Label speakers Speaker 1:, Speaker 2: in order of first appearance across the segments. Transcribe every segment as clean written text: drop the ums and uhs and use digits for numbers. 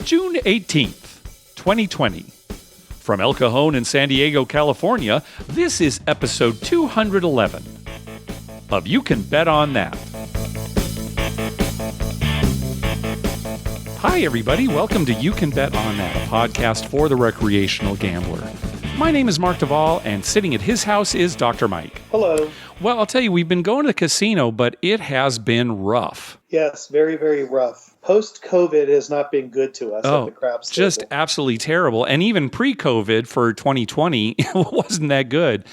Speaker 1: June 18th, 2020. From El Cajon in San Diego, California, this is episode 211 of You Can Bet on That. Hi, everybody. Welcome to You Can Bet on That, a podcast for the recreational gambler. My name is Mark Duvall, and sitting at his house is Dr. Mike.
Speaker 2: Hello.
Speaker 1: Well, I'll tell you, we've been going to the casino, but it has been rough.
Speaker 2: Yes, very, very rough. Post-COVID has not been good to us at the craps table.
Speaker 1: Just absolutely terrible. And even pre-COVID for 2020, it wasn't that good.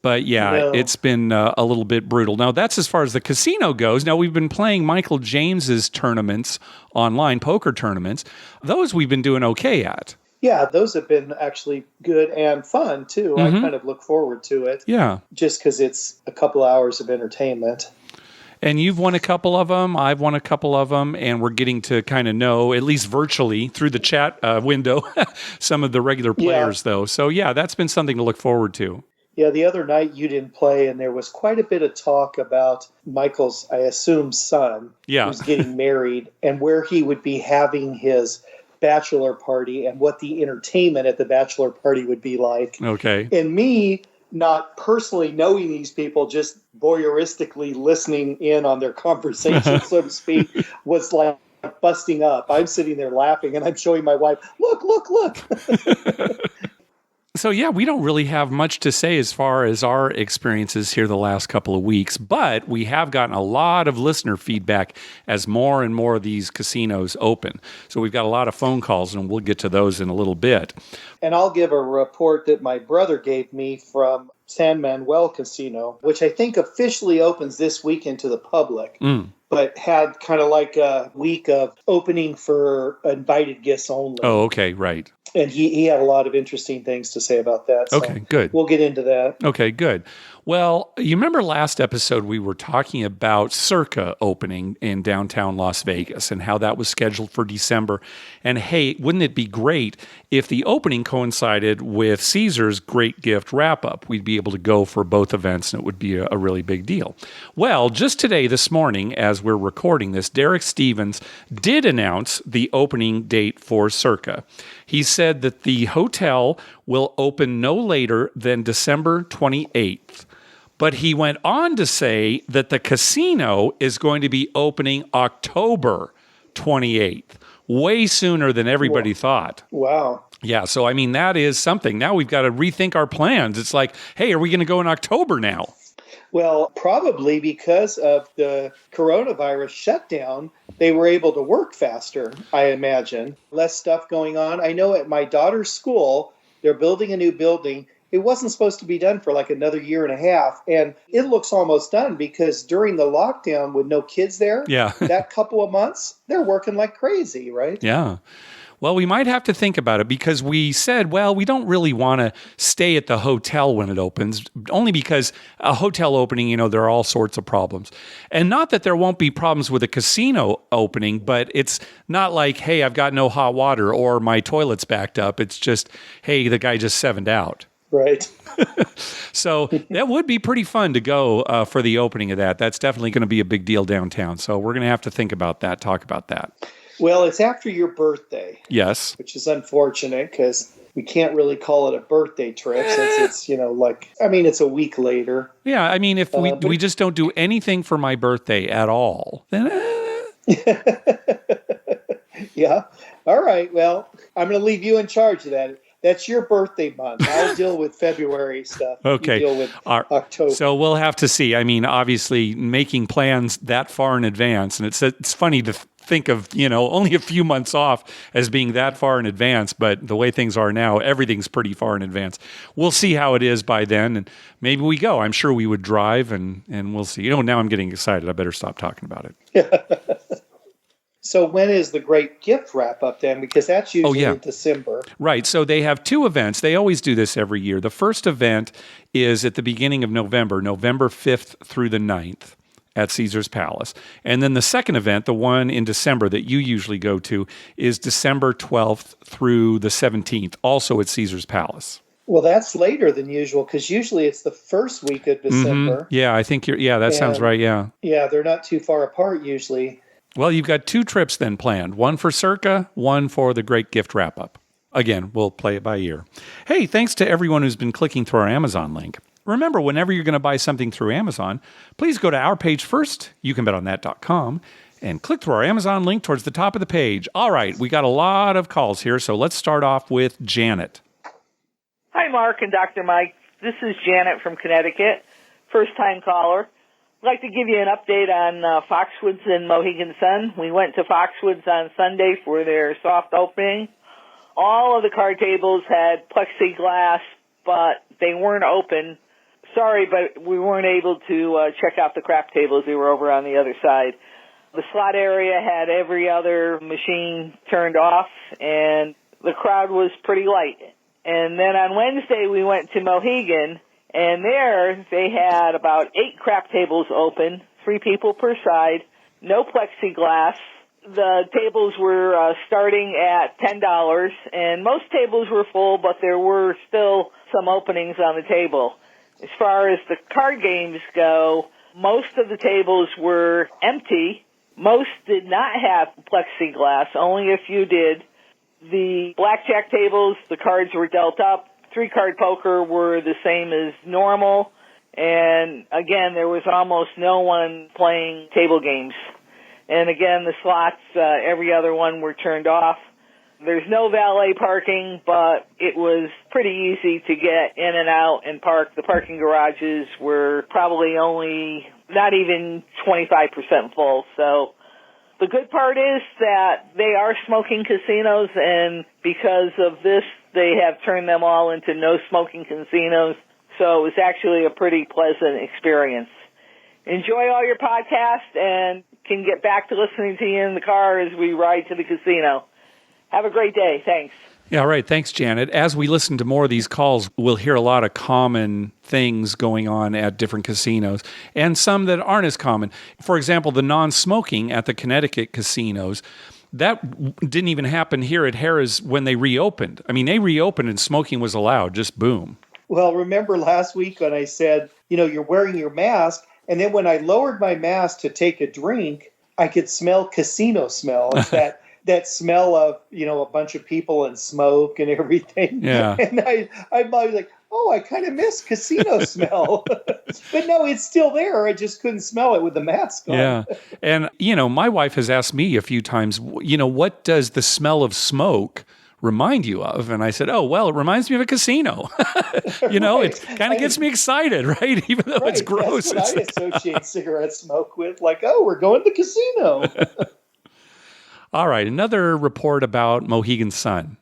Speaker 1: But yeah, It's been a little bit brutal. Now, that's as far as the casino goes. Now, we've been playing Michael James's tournaments, online poker tournaments. Those we've been doing okay at.
Speaker 2: Yeah, those have been actually good and fun, too.
Speaker 1: Mm-hmm.
Speaker 2: I kind of look forward to it.
Speaker 1: Yeah.
Speaker 2: Just because it's a couple hours of entertainment.
Speaker 1: And you've won a couple of them. I've won a couple of them. And we're getting to kind of know, at least virtually, through the chat window, some of the regular players, though. So, yeah, that's been something to look forward to.
Speaker 2: Yeah, the other night you didn't play, and there was quite a bit of talk about Michael's, I assume, son, who's getting married, and where he would be having his bachelor party and what the entertainment at the bachelor party would be like.
Speaker 1: Okay.
Speaker 2: And me, not personally knowing these people, just voyeuristically listening in on their conversation, so to speak, was like busting up. I'm sitting there laughing, and I'm showing my wife, look.
Speaker 1: So, yeah, we don't really have much to say as far as our experiences here the last couple of weeks, but we have gotten a lot of listener feedback as more and more of these casinos open. So we've got a lot of phone calls, and we'll get to those in a little bit.
Speaker 2: And I'll give a report that my brother gave me from San Manuel Casino, which I think officially opens this weekend to the public, but had kind of like a week of opening for invited guests only.
Speaker 1: Oh, okay, right.
Speaker 2: And he had a lot of interesting things to say about that. So
Speaker 1: okay, good.
Speaker 2: We'll get into that.
Speaker 1: Okay, good. Well, you remember last episode we were talking about Circa opening in downtown Las Vegas and how that was scheduled for December. And hey, wouldn't it be great if the opening coincided with Caesar's Great Gift wrap-up? We'd be able to go for both events, and it would be a really big deal. Well, just today, this morning, as we're recording this, Derek Stevens did announce the opening date for Circa. He said that the hotel will open no later than December 28th. But he went on to say that the casino is going to be opening October 28th, way sooner than everybody thought.
Speaker 2: Wow.
Speaker 1: Yeah, so I mean, that is something. Now we've got to rethink our plans. It's like, hey, are we going to go in October now?
Speaker 2: Well, probably because of the coronavirus shutdown, they were able to work faster, I imagine. Less stuff going on. I know at my daughter's school, they're building a new building. It wasn't supposed to be done for like another year and a half. And it looks almost done because during the lockdown with no kids there, that couple of months, they're working like crazy, right?
Speaker 1: Yeah. Well, we might have to think about it because we said, well, we don't really want to stay at the hotel when it opens, only because a hotel opening, there are all sorts of problems. And not that there won't be problems with a casino opening, but it's not like, hey, I've got no hot water or my toilet's backed up. It's just, hey, the guy just sevened out.
Speaker 2: Right.
Speaker 1: So that would be pretty fun to go for the opening of that. That's definitely going to be a big deal downtown. So we're going to have to think about that, talk about that.
Speaker 2: Well, it's after your birthday.
Speaker 1: Yes.
Speaker 2: Which is unfortunate because we can't really call it a birthday trip since it's, it's a week later.
Speaker 1: Yeah, I mean, if we just don't do anything for my birthday at all, then...
Speaker 2: Yeah. All right. Well, I'm going to leave you in charge of that. That's your birthday month. I'll deal with February stuff.
Speaker 1: Okay.
Speaker 2: You deal with October.
Speaker 1: So we'll have to see. I mean, obviously, making plans that far in advance, and it's funny to think of, only a few months off as being that far in advance, but the way things are now, everything's pretty far in advance. We'll see how it is by then, and maybe we go. I'm sure we would drive, and we'll see. Now I'm getting excited. I better stop talking about it.
Speaker 2: So when is the Great Gift wrap-up then? Because that's usually in December.
Speaker 1: Right. So they have two events. They always do this every year. The first event is at the beginning of November 5th through the 9th at Caesar's Palace. And then the second event, the one in December that you usually go to, is December 12th through the 17th, also at Caesar's Palace.
Speaker 2: Well, that's later than usual because usually it's the first week of December.
Speaker 1: Mm-hmm. Yeah, I think that sounds right, yeah.
Speaker 2: Yeah, they're not too far apart usually.
Speaker 1: Well, you've got 2 trips then planned, one for Circa, one for the great gift wrap-up. Again, we'll play it by ear. Hey, thanks to everyone who's been clicking through our Amazon link. Remember, whenever you're going to buy something through Amazon, please go to our page first, youcanbetonthat.com, and click through our Amazon link towards the top of the page. All right, we got a lot of calls here, so let's start off with Janet.
Speaker 3: Hi, Mark and Dr. Mike. This is Janet from Connecticut, first-time caller. I'd like to give you an update on Foxwoods and Mohegan Sun. We went to Foxwoods on Sunday for their soft opening. All of the card tables had plexiglass, but they weren't open. Sorry, but we weren't able to check out the crap tables. They were over on the other side. The slot area had every other machine turned off, and the crowd was pretty light. And then on Wednesday, we went to Mohegan, and there they had about 8 crap tables open, 3 people per side, no plexiglass. The tables were starting at $10, and most tables were full, but there were still some openings on the table. As far as the card games go, most of the tables were empty. Most did not have plexiglass, only a few did. The blackjack tables, the cards were dealt up. 3-card poker were the same as normal. And again, there was almost no one playing table games. And again, the slots, every other one were turned off. There's no valet parking, but it was pretty easy to get in and out and park. The parking garages were probably only not even 25% full. So the good part is that they are smoking casinos, and because of this, they have turned them all into no smoking casinos. So it was actually a pretty pleasant experience. Enjoy all your podcasts and can get back to listening to you in the car as we ride to the casino. Have a great day. Thanks.
Speaker 1: Yeah, all right. Thanks, Janet. As we listen to more of these calls, we'll hear a lot of common things going on at different casinos and some that aren't as common. For example, the non-smoking at the Connecticut casinos, that didn't even happen here at Harrah's when they reopened. I mean, they reopened and smoking was allowed, just boom.
Speaker 2: Well, remember last week when I said, you're wearing your mask, and then when I lowered my mask to take a drink, I could smell casino smell. It's that smell of, a bunch of people and smoke and everything.
Speaker 1: Yeah.
Speaker 2: And I was like, oh, I kind of miss casino smell. But no, it's still there. I just couldn't smell it with the mask on.
Speaker 1: Yeah. And, my wife has asked me a few times, what does the smell of smoke remind you of? And I said, oh, well, it reminds me of a casino. Right. It kind of gets me excited, right? Even though it's gross.
Speaker 2: That's what I associate cigarette smoke with. Like, oh, we're going to the casino.
Speaker 1: All right. Another report about Mohegan Sun.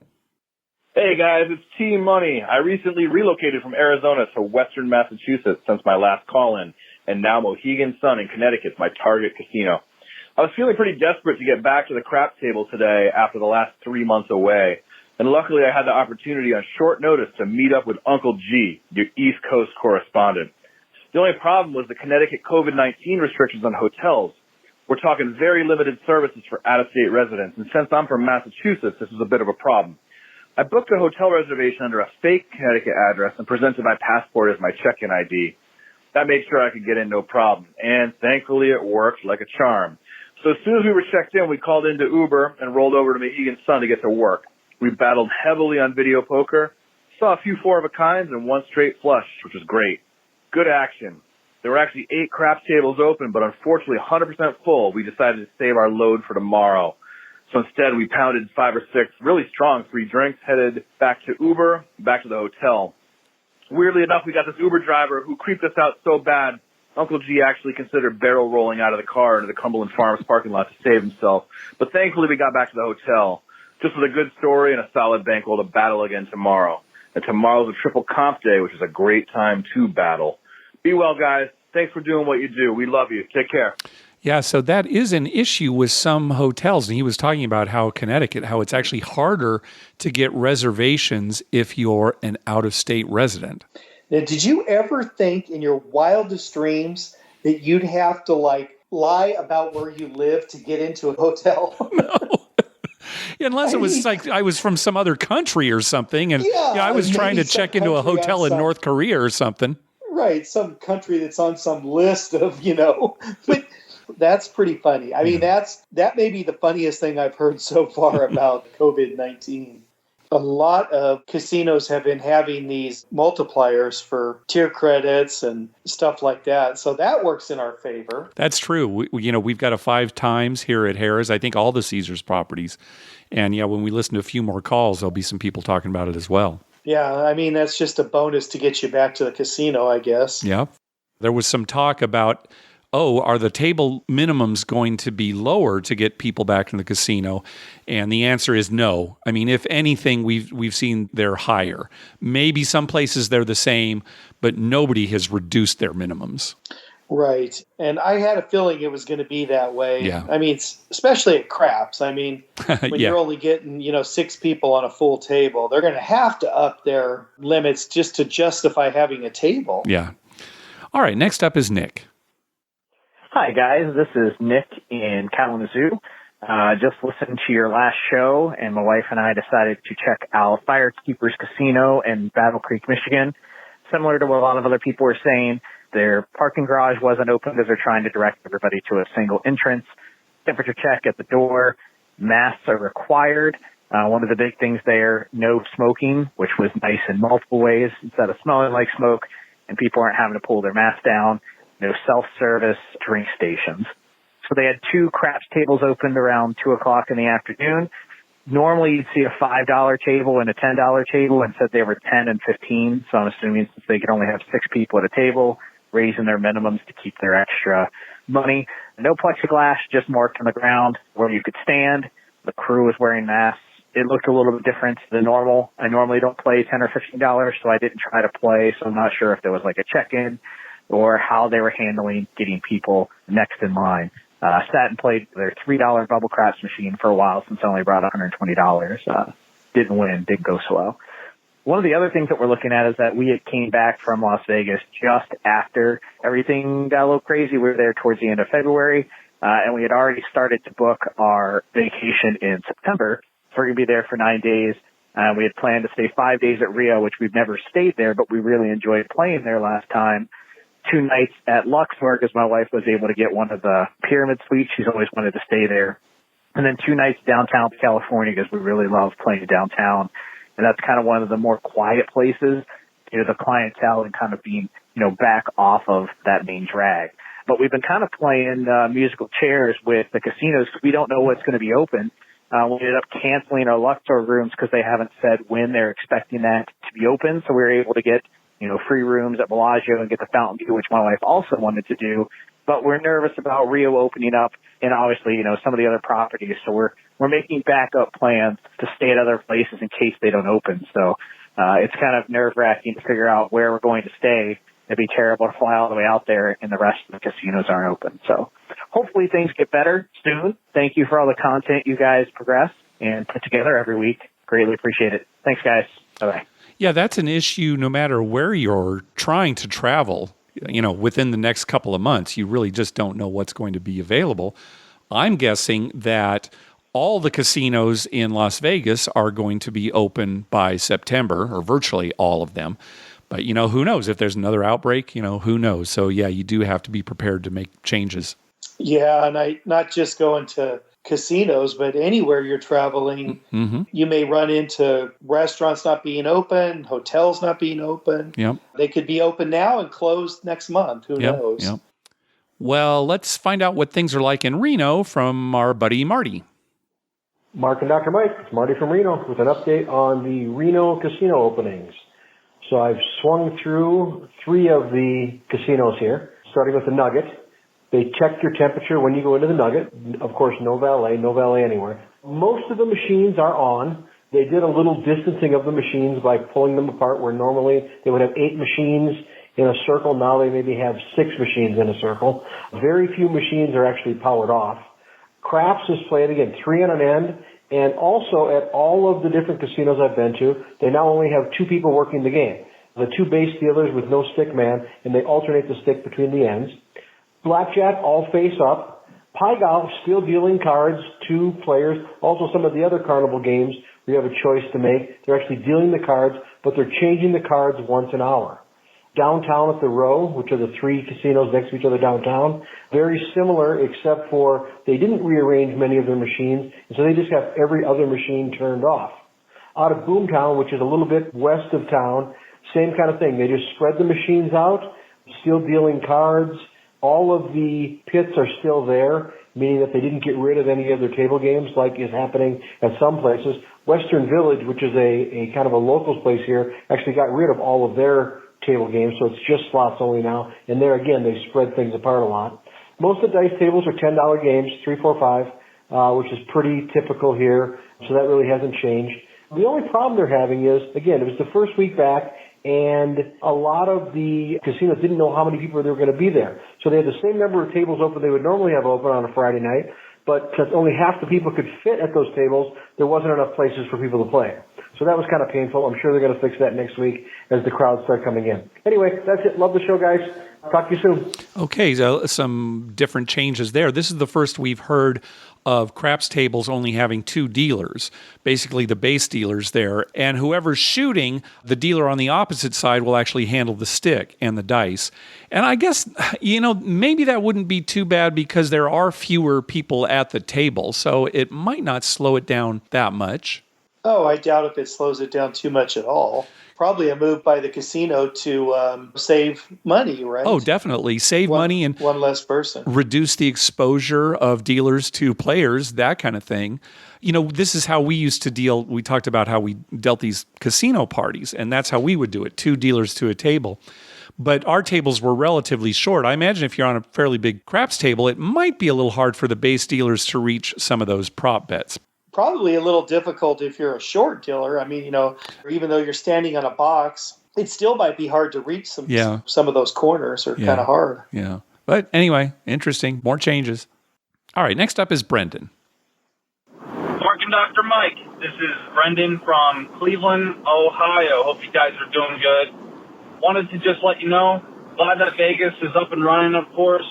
Speaker 4: Hey guys, it's T Money. I recently relocated from Arizona to Western Massachusetts since my last call-in, and now Mohegan Sun in Connecticut is my target casino. I was feeling pretty desperate to get back to the crap table today after the last 3 months away, and luckily I had the opportunity on short notice to meet up with Uncle G, your East Coast correspondent. The only problem was the Connecticut COVID-19 restrictions on hotels. We're talking very limited services for out-of-state residents, and since I'm from Massachusetts, this is a bit of a problem. I booked a hotel reservation under a fake Connecticut address and presented my passport as my check-in ID. That made sure I could get in no problem, and thankfully it worked like a charm. So as soon as we were checked in, we called into Uber and rolled over to Mohegan Sun to get to work. We battled heavily on video poker, saw a few 4-of-a-kinds and 1 straight flush, which was great. Good action. There were actually 8 craps tables open, but unfortunately 100% full. We decided to save our load for tomorrow. So instead, we pounded 5 or 6 really strong free drinks, headed back to Uber, back to the hotel. Weirdly enough, we got this Uber driver who creeped us out so bad, Uncle G actually considered barrel rolling out of the car into the Cumberland Farms parking lot to save himself. But thankfully, we got back to the hotel. Just with a good story and a solid bankroll to battle again tomorrow. And tomorrow's a triple comp day, which is a great time to battle. Be well, guys. Thanks for doing what you do. We love you. Take care.
Speaker 1: Yeah, so that is an issue with some hotels. And he was talking about how Connecticut, how it's actually harder to get reservations if you're an out-of-state resident.
Speaker 2: Now, did you ever think in your wildest dreams that you'd have to lie about where you live to get into a hotel?
Speaker 1: No. Unless it was like I was from some other country or something. And I was trying to check into a hotel in North Korea or something.
Speaker 2: Right, some country that's on some list of, But That's pretty funny. I mean, that may be the funniest thing I've heard so far about COVID-19. A lot of casinos have been having these multipliers for tier credits and stuff like that. So that works in our favor.
Speaker 1: That's true. We've got a 5 times here at Harrah's. I think all the Caesars properties. And when we listen to a few more calls, there'll be some people talking about it as well.
Speaker 2: Yeah, I mean, that's just a bonus to get you back to the casino, I guess.
Speaker 1: Yeah. There was some talk about, are the table minimums going to be lower to get people back in the casino? And the answer is no. I mean, if anything, we've seen they're higher. Maybe some places they're the same, but nobody has reduced their minimums.
Speaker 2: Right. And I had a feeling it was going to be that way.
Speaker 1: Yeah.
Speaker 2: I mean, especially at craps. I mean, when you're only getting, 6 people on a full table, they're going to have to up their limits just to justify having a table.
Speaker 1: Yeah. All right. Next up is Nick.
Speaker 5: Hi, guys. This is Nick in Kalamazoo. Just listened to your last show, and my wife and I decided to check out FireKeepers Casino in Battle Creek, Michigan. Similar to what a lot of other people were saying, their parking garage wasn't open because they're trying to direct everybody to a single entrance. Temperature check at the door. Masks are required. One of the big things there, no smoking, which was nice in multiple ways. Instead of smelling like smoke and people aren't having to pull their mask down, no self-service drink stations. So they had 2 craps tables opened around 2 o'clock in the afternoon. Normally you'd see a $5 table and a $10 table, and said they were 10 and 15. So I'm assuming since they could only have 6 people at a table, raising their minimums to keep their extra money. No plexiglass, just marked on the ground where you could stand. The crew was wearing masks. It looked a little bit different than normal. I normally don't play $10 or $15, so I didn't try to play. So I'm not sure if there was like a check-in or how they were handling getting people next in line. Sat and played their $3 bubble craps machine for a while since I only brought $120. Didn't win, didn't go so well. One of the other things that we're looking at is that we came back from Las Vegas just after everything got a little crazy. We were there towards the end of February, and we had already started to book our vacation in September. So we're going to be there for 9 days. We had planned to stay 5 days at Rio, which we've never stayed there, but we really enjoyed playing there last time. 2 nights at Luxor because my wife was able to get one of the pyramid suites. She's always wanted to stay there. And then 2 nights downtown California because we really love playing downtown. And that's kind of one of the more quiet places, the clientele and kind of being, back off of that main drag. But we've been kind of playing musical chairs with the casinos because we don't know what's going to be open. We ended up canceling our Luxor rooms because they haven't said when they're expecting that to be open. So we were able to get free rooms at Bellagio and get the Fountain View, which my wife also wanted to do. But we're nervous about Rio opening up and obviously, some of the other properties. So we're making backup plans to stay at other places in case they don't open. So, it's kind of nerve-wracking to figure out where we're going to stay. It'd be terrible to fly all the way out there and the rest of the casinos aren't open. So hopefully things get better soon. Thank you for all the content you guys progress and put together every week. Greatly appreciate it. Thanks, guys. Bye-bye.
Speaker 1: Yeah, that's an issue no matter where you're trying to travel. Within the next couple of months, you really just don't know what's going to be available. I'm guessing that all the casinos in Las Vegas are going to be open by September, or virtually all of them. But, who knows? If there's another outbreak, who knows? So, yeah, you do have to be prepared to make changes.
Speaker 2: Yeah, and not just going to casinos, but anywhere you're traveling, you may run into restaurants not being open, hotels not being open.
Speaker 1: Yep.
Speaker 2: They could be open now and closed next month. Who knows?
Speaker 1: Yep. Well, let's find out what things are like in Reno from our buddy Marty.
Speaker 6: Mark and Dr. Mike, it's Marty from Reno with an update on the Reno casino openings. So I've swung through 3 of the casinos here, starting with the Nugget. They check your temperature when you go into the Nugget. Of course, no valet anywhere. Most of the machines are on. They did a little distancing of the machines by pulling them apart where normally they would have 8 machines in a circle. Now they maybe have 6 machines in a circle. Very few machines are actually powered off. Craps is played again 3 on an end. And also at all of the different casinos I've been to, they now only have 2 people working the game. The 2 base dealers with no stick man, and they alternate the stick between the ends. Blackjack, all face up. Pie golf, still dealing cards, 2 players. Also some of the other carnival games, we have a choice to make. They're actually dealing the cards, but they're changing the cards once an hour. downtown at the Row, which are the 3 casinos next to each other downtown. Very similar, except for they didn't rearrange many of their machines, and so they just have every other machine turned off. Out of Boomtown, which is a little bit west of town, same kind of thing. They just spread the machines out, still dealing cards. All of the pits are still there, meaning that they didn't get rid of any of their table games like is happening at some places. Western Village, which is a kind of a locals place here, actually got rid of all of their table games, so it's just slots only now. And there again, they spread things apart a lot. Most of the dice tables are $10 games, 3, 4, 5, which is pretty typical here, so that really hasn't changed. The only problem they're having is, again, it was the first week back, and a lot of the casinos didn't know how many people they were going to be there. So they had the same number of tables open they would normally have open on a Friday night, but since only half the people could fit at those tables, there wasn't enough places for people to play. So that was kind of painful. I'm sure they're going to fix that next week as the crowds start coming in. Anyway, that's it. Love the show, guys. Talk to you soon.
Speaker 1: Okay, so some different changes there. This is the first we've heard of craps tables only having 2 dealers, basically the base dealers there. And whoever's shooting, the dealer on the opposite side will actually handle the stick and the dice. And I guess, maybe that wouldn't be too bad because there are fewer people at the table, so it might not slow it down that much.
Speaker 2: Oh, I doubt if it slows it down too much at all. Probably a move by the casino to save money, right?
Speaker 1: Oh, definitely. Save money and
Speaker 2: one less person.
Speaker 1: Reduce the exposure of dealers to players, that kind of thing. This is how we used to deal. We talked about how we dealt these casino parties, and that's how we would do it, 2 dealers to a table. But our tables were relatively short. I imagine if you're on a fairly big craps table, it might be a little hard for the base dealers to reach some of those prop bets.
Speaker 2: Probably a little difficult if you're a short dealer. I mean, even though you're standing on a box, it still might be hard to reach some of those corners are kind of hard.
Speaker 1: Yeah. But anyway, interesting. More changes. All right, next up is Brendan.
Speaker 7: Mark and Dr. Mike, this is Brendan from Cleveland, Ohio. Hope you guys are doing good. Wanted to just let you know, glad that Vegas is up and running, of course.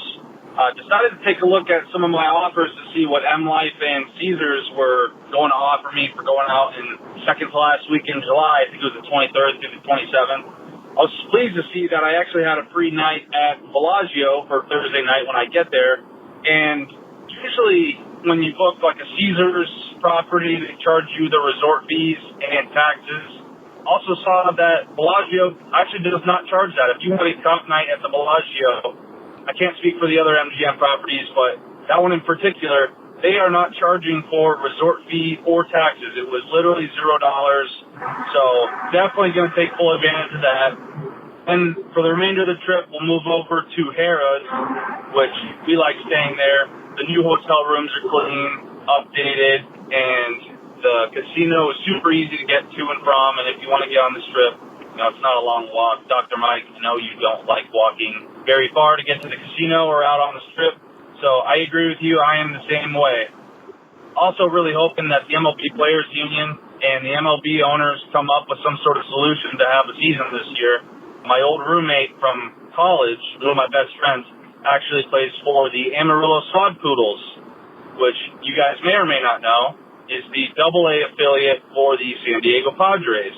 Speaker 7: Decided to take a look at some of my offers to see what M Life and Caesars were going to offer me for going out in second to last week in July. I think it was the 23rd through the 27th. I was pleased to see that I actually had a free night at Bellagio for Thursday night when I get there. And usually when you book like a Caesars property, they charge you the resort fees and taxes. Also saw that Bellagio actually does not charge that. If you have a comp night at the Bellagio, I can't speak for the other MGM properties, but that one in particular, they are not charging for resort fee or taxes. It was literally $0. So definitely going to take full advantage of that. And for the remainder of the trip, we'll move over to Harrah's, which we like staying there. The new hotel rooms are clean, updated, and the casino is super easy to get to and from. And if you want to get on this trip, it's not a long walk. Dr. Mike, I know you don't like walking very far to get to the casino or out on the strip. So I agree with you. I am the same way. Also really hoping that the MLB Players Union and the MLB owners come up with some sort of solution to have a season this year. My old roommate from college, one of my best friends, actually plays for the Amarillo Swag Poodles, which you guys may or may not know is the AA affiliate for the San Diego Padres.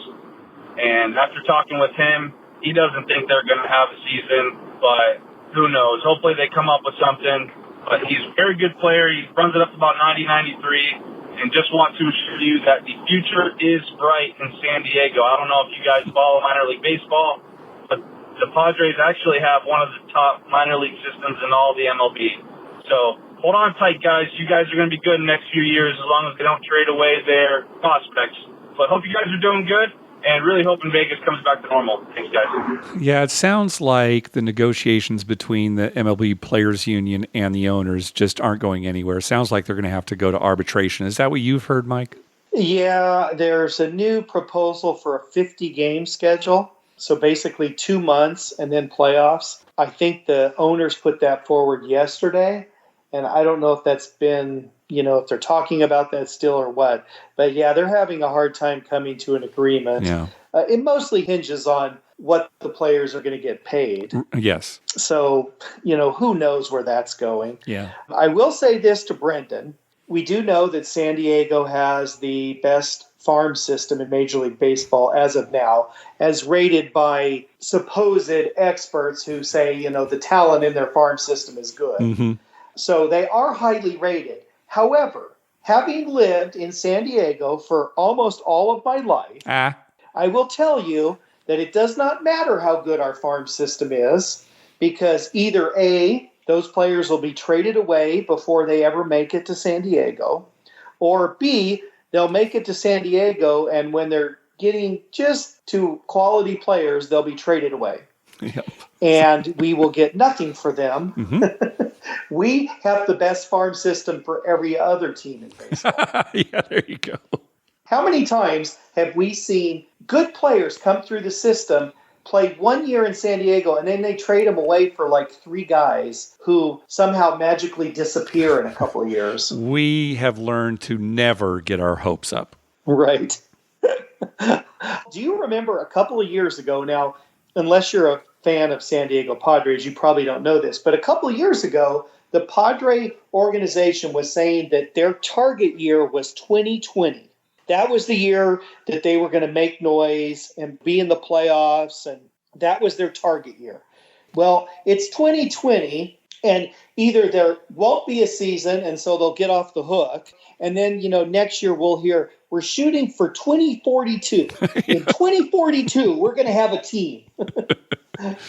Speaker 7: And after talking with him, he doesn't think they're going to have a season, but who knows? Hopefully they come up with something. But he's a very good player. He runs it up to about 90, 93, and just want to assure you that the future is bright in San Diego. I don't know if you guys follow minor league baseball, but the Padres actually have one of the top minor league systems in all the MLB. So hold on tight, guys. You guys are going to be good in the next few years as long as they don't trade away their prospects. But hope you guys are doing good. And really hoping Vegas comes back to normal. Thanks, guys.
Speaker 1: Yeah, it sounds like the negotiations between the MLB Players Union and the owners just aren't going anywhere. It sounds like they're going to have to go to arbitration. Is that what you've heard, Mike?
Speaker 2: Yeah, there's a new proposal for a 50-game schedule. So basically 2 months and then playoffs. I think the owners put that forward yesterday. And I don't know if that's been, if they're talking about that still or what. But yeah, they're having a hard time coming to an agreement.
Speaker 1: Yeah.
Speaker 2: It mostly hinges on what the players are going to get paid.
Speaker 1: Yes.
Speaker 2: So, who knows where that's going.
Speaker 1: Yeah.
Speaker 2: I will say this to Brendan. We do know that San Diego has the best farm system in Major League Baseball as of now, as rated by supposed experts who say, the talent in their farm system is good.
Speaker 1: Mm-hmm.
Speaker 2: So they are highly rated. However, having lived in San Diego for almost all of my life, I will tell you that it does not matter how good our farm system is, because either A, those players will be traded away before they ever make it to San Diego, or B, they'll make it to San Diego, and when they're getting just to quality players, they'll be traded away.
Speaker 1: Yep.
Speaker 2: And we will get nothing for them.
Speaker 1: Mm-hmm.
Speaker 2: We have the best farm system for every other team in baseball.
Speaker 1: Yeah, there you go.
Speaker 2: How many times have we seen good players come through the system, play 1 year in San Diego, and then they trade them away for like 3 guys who somehow magically disappear in a couple of years?
Speaker 1: We have learned to never get our hopes up.
Speaker 2: Right. Do you remember a couple of years ago now, unless you're a fan of San Diego Padres, you probably don't know this, but a couple of years ago, the Padre organization was saying that their target year was 2020. That was the year that they were going to make noise and be in the playoffs, and that was their target year. Well, it's 2020, and either there won't be a season, and so they'll get off the hook, and then, next year we'll hear, we're shooting for 2042. In 2042, we're going to have a team.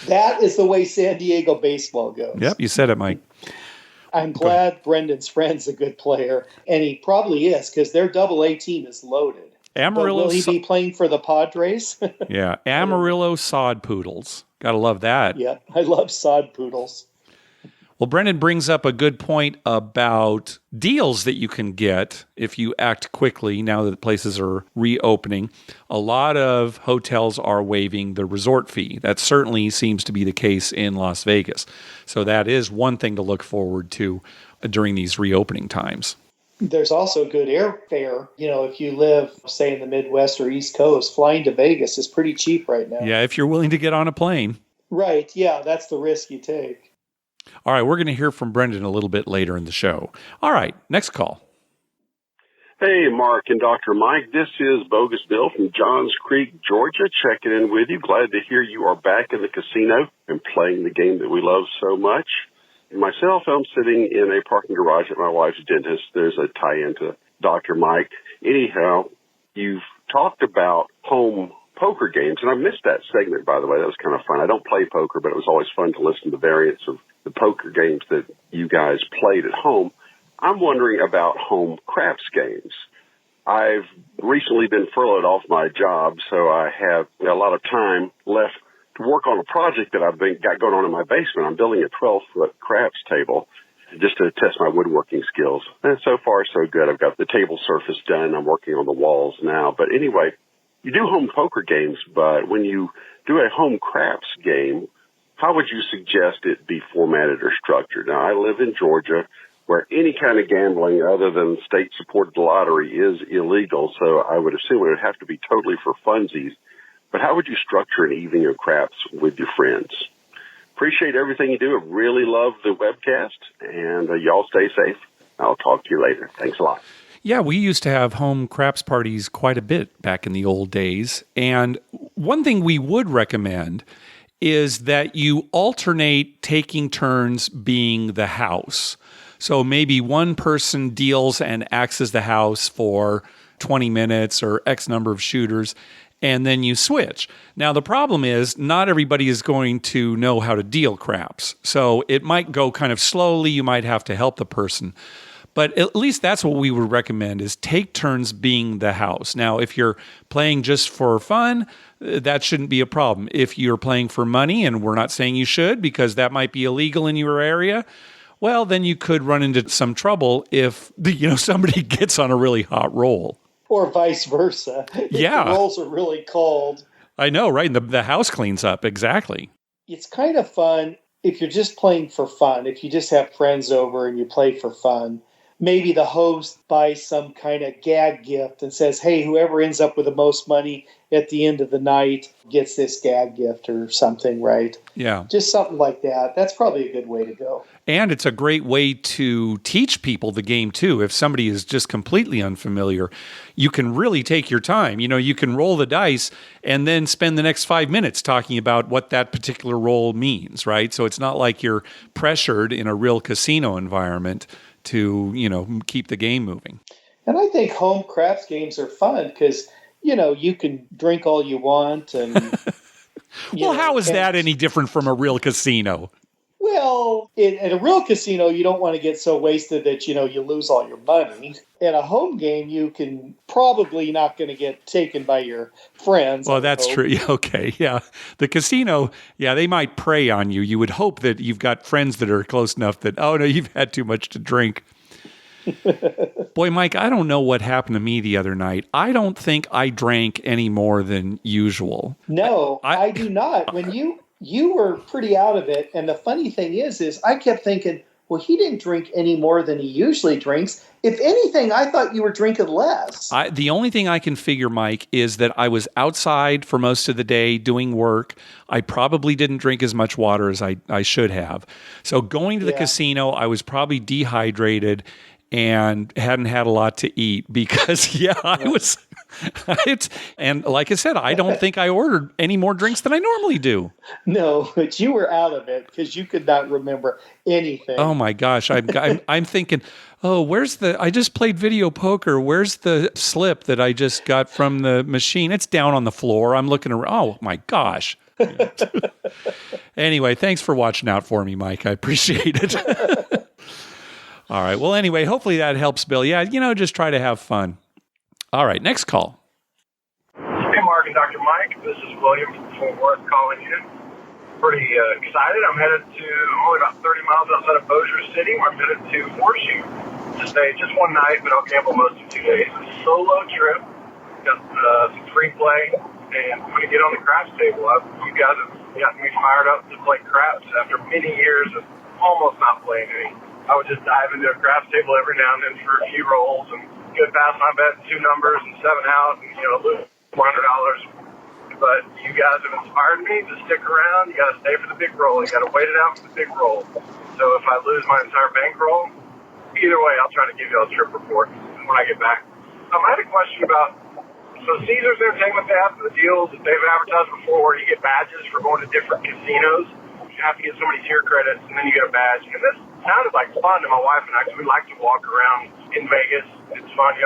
Speaker 2: That is the way San Diego baseball goes.
Speaker 1: Yep, you said it, Mike.
Speaker 2: I'm glad Brendan's friend's a good player, and he probably is, because their Double-A team is loaded.
Speaker 1: Amarillo.
Speaker 2: Will he be playing for the Padres?
Speaker 1: Yeah, Amarillo sod poodles. Gotta love that.
Speaker 2: Yeah, I love sod poodles.
Speaker 1: Well, Brendan brings up a good point about deals that you can get if you act quickly now that places are reopening. A lot of hotels are waiving the resort fee. That certainly seems to be the case in Las Vegas. So that is one thing to look forward to during these reopening times.
Speaker 2: There's also good airfare. If you live, say, in the Midwest or East Coast, flying to Vegas is pretty cheap right now.
Speaker 1: Yeah, if you're willing to get on a plane.
Speaker 2: Right, yeah, that's the risk you take.
Speaker 1: All right, we're going to hear from Brendan a little bit later in the show. All right, next call.
Speaker 8: Hey, Mark and Dr. Mike. This is Bogus Bill from Johns Creek, Georgia, checking in with you. Glad to hear you are back in the casino and playing the game that we love so much. Myself, I'm sitting in a parking garage at my wife's dentist. There's a tie-in to Dr. Mike. Anyhow, you've talked about home poker games, and I missed that segment, by the way. That was kind of fun. I don't play poker, but it was always fun to listen to variants of the poker games that you guys played at home. I'm wondering about home craps games. I've recently been furloughed off my job, so I have a lot of time left to work on a project that I've got going on in my basement. I'm building a 12-foot craps table just to test my woodworking skills. And so far, so good. I've got the table surface done. I'm working on the walls now. But anyway, you do home poker games, but when you do a home craps game, how would you suggest it be formatted or structured? Now, I live in Georgia, where any kind of gambling other than state-supported lottery is illegal, so I would assume it would have to be totally for funsies. But how would you structure an evening of craps with your friends? Appreciate everything you do. I really love the webcast, and y'all stay safe. I'll talk to you later. Thanks a lot.
Speaker 1: Yeah, we used to have home craps parties quite a bit back in the old days. And one thing we would recommend is that you alternate taking turns being the house. So maybe one person deals and acts as the house for 20 minutes or X number of shooters, and then you switch. Now, the problem is not everybody is going to know how to deal craps. So it might go kind of slowly. You might have to help the person. But at least that's what we would recommend is take turns being the house. Now, if you're playing just for fun, that shouldn't be a problem. If you're playing for money, and we're not saying you should because that might be illegal in your area, well, then you could run into some trouble if somebody gets on a really hot roll.
Speaker 2: Or vice versa.
Speaker 1: Yeah.
Speaker 2: If the rolls are really cold.
Speaker 1: I know, right? And the house cleans up. Exactly.
Speaker 2: It's kind of fun if you're just playing for fun, if you just have friends over and you play for fun. maybe the host buys some kind of gag gift and says, hey, whoever ends up with the most money at the end of the night gets this gag gift or something, right?
Speaker 1: Yeah.
Speaker 2: Just something like that. That's probably a good way to go.
Speaker 1: And it's a great way to teach people the game, too. If somebody is just completely unfamiliar, you can really take your time. You can roll the dice and then spend the next 5 minutes talking about what that particular roll means, right? So it's not like you're pressured in a real casino environment to, keep the game moving.
Speaker 2: And I think home craps games are fun because, you can drink all you want. And
Speaker 1: well, how is that any different from a real casino?
Speaker 2: Well, in a real casino, you don't want to get so wasted that, you lose all your money. In a home game, you can probably not going to get taken by your friends.
Speaker 1: Well, that's true. Okay, yeah. The casino, they might prey on you. You would hope that you've got friends that are close enough that, oh, no, you've had too much to drink. Boy, Mike, I don't know what happened to me the other night. I don't think I drank any more than usual.
Speaker 2: No, I do not. When you were pretty out of it. And the funny thing is I kept thinking, well, he didn't drink any more than he usually drinks. If anything, I thought you were drinking less.
Speaker 1: The only thing I can figure, Mike, is that I was outside for most of the day doing work. I probably didn't drink as much water as I should have. So going to the casino, I was probably dehydrated and hadn't had a lot to eat because, I was... and like I said, I don't think I ordered any more drinks than I normally do.
Speaker 2: No, but you were out of it because you could not remember anything.
Speaker 1: Oh my gosh, I'm thinking, I just played video poker. Where's the slip that I just got from the machine? It's down on the floor. I'm looking around. Oh my gosh. Anyway, thanks for watching out for me, Mike. I appreciate it. All right. Well, anyway, hopefully that helps, Bill. Yeah, just try to have fun. All right, next call.
Speaker 9: Hey, Mark and Dr. Mike. This is William from Fort Worth calling you. Pretty excited. I'm only about 30 miles outside of Bossier City. I'm headed to Horseshoe to stay just one night, but I'll gamble most of 2 days. It's a solo trip. Got some free play, and I'm going to get on the craps table. You guys have gotten me fired up to play craps after many years of almost not playing any. I would just dive into a craps table every now and then for a few rolls and get past my bet 2 numbers and 7 out and, lose $400. But you guys have inspired me to stick around. You got to stay for the big roll. You got to wait it out for the big roll. So if I lose my entire bankroll, either way, I'll try to give you a trip report when I get back. I had a question about, Caesars Entertainment, they have the deals that they've advertised before where you get badges for going to different casinos. You have to get so many tier credits, and then you get a badge. And this sounded like fun to my wife and I, because we like to walk around in Vegas. It's fun.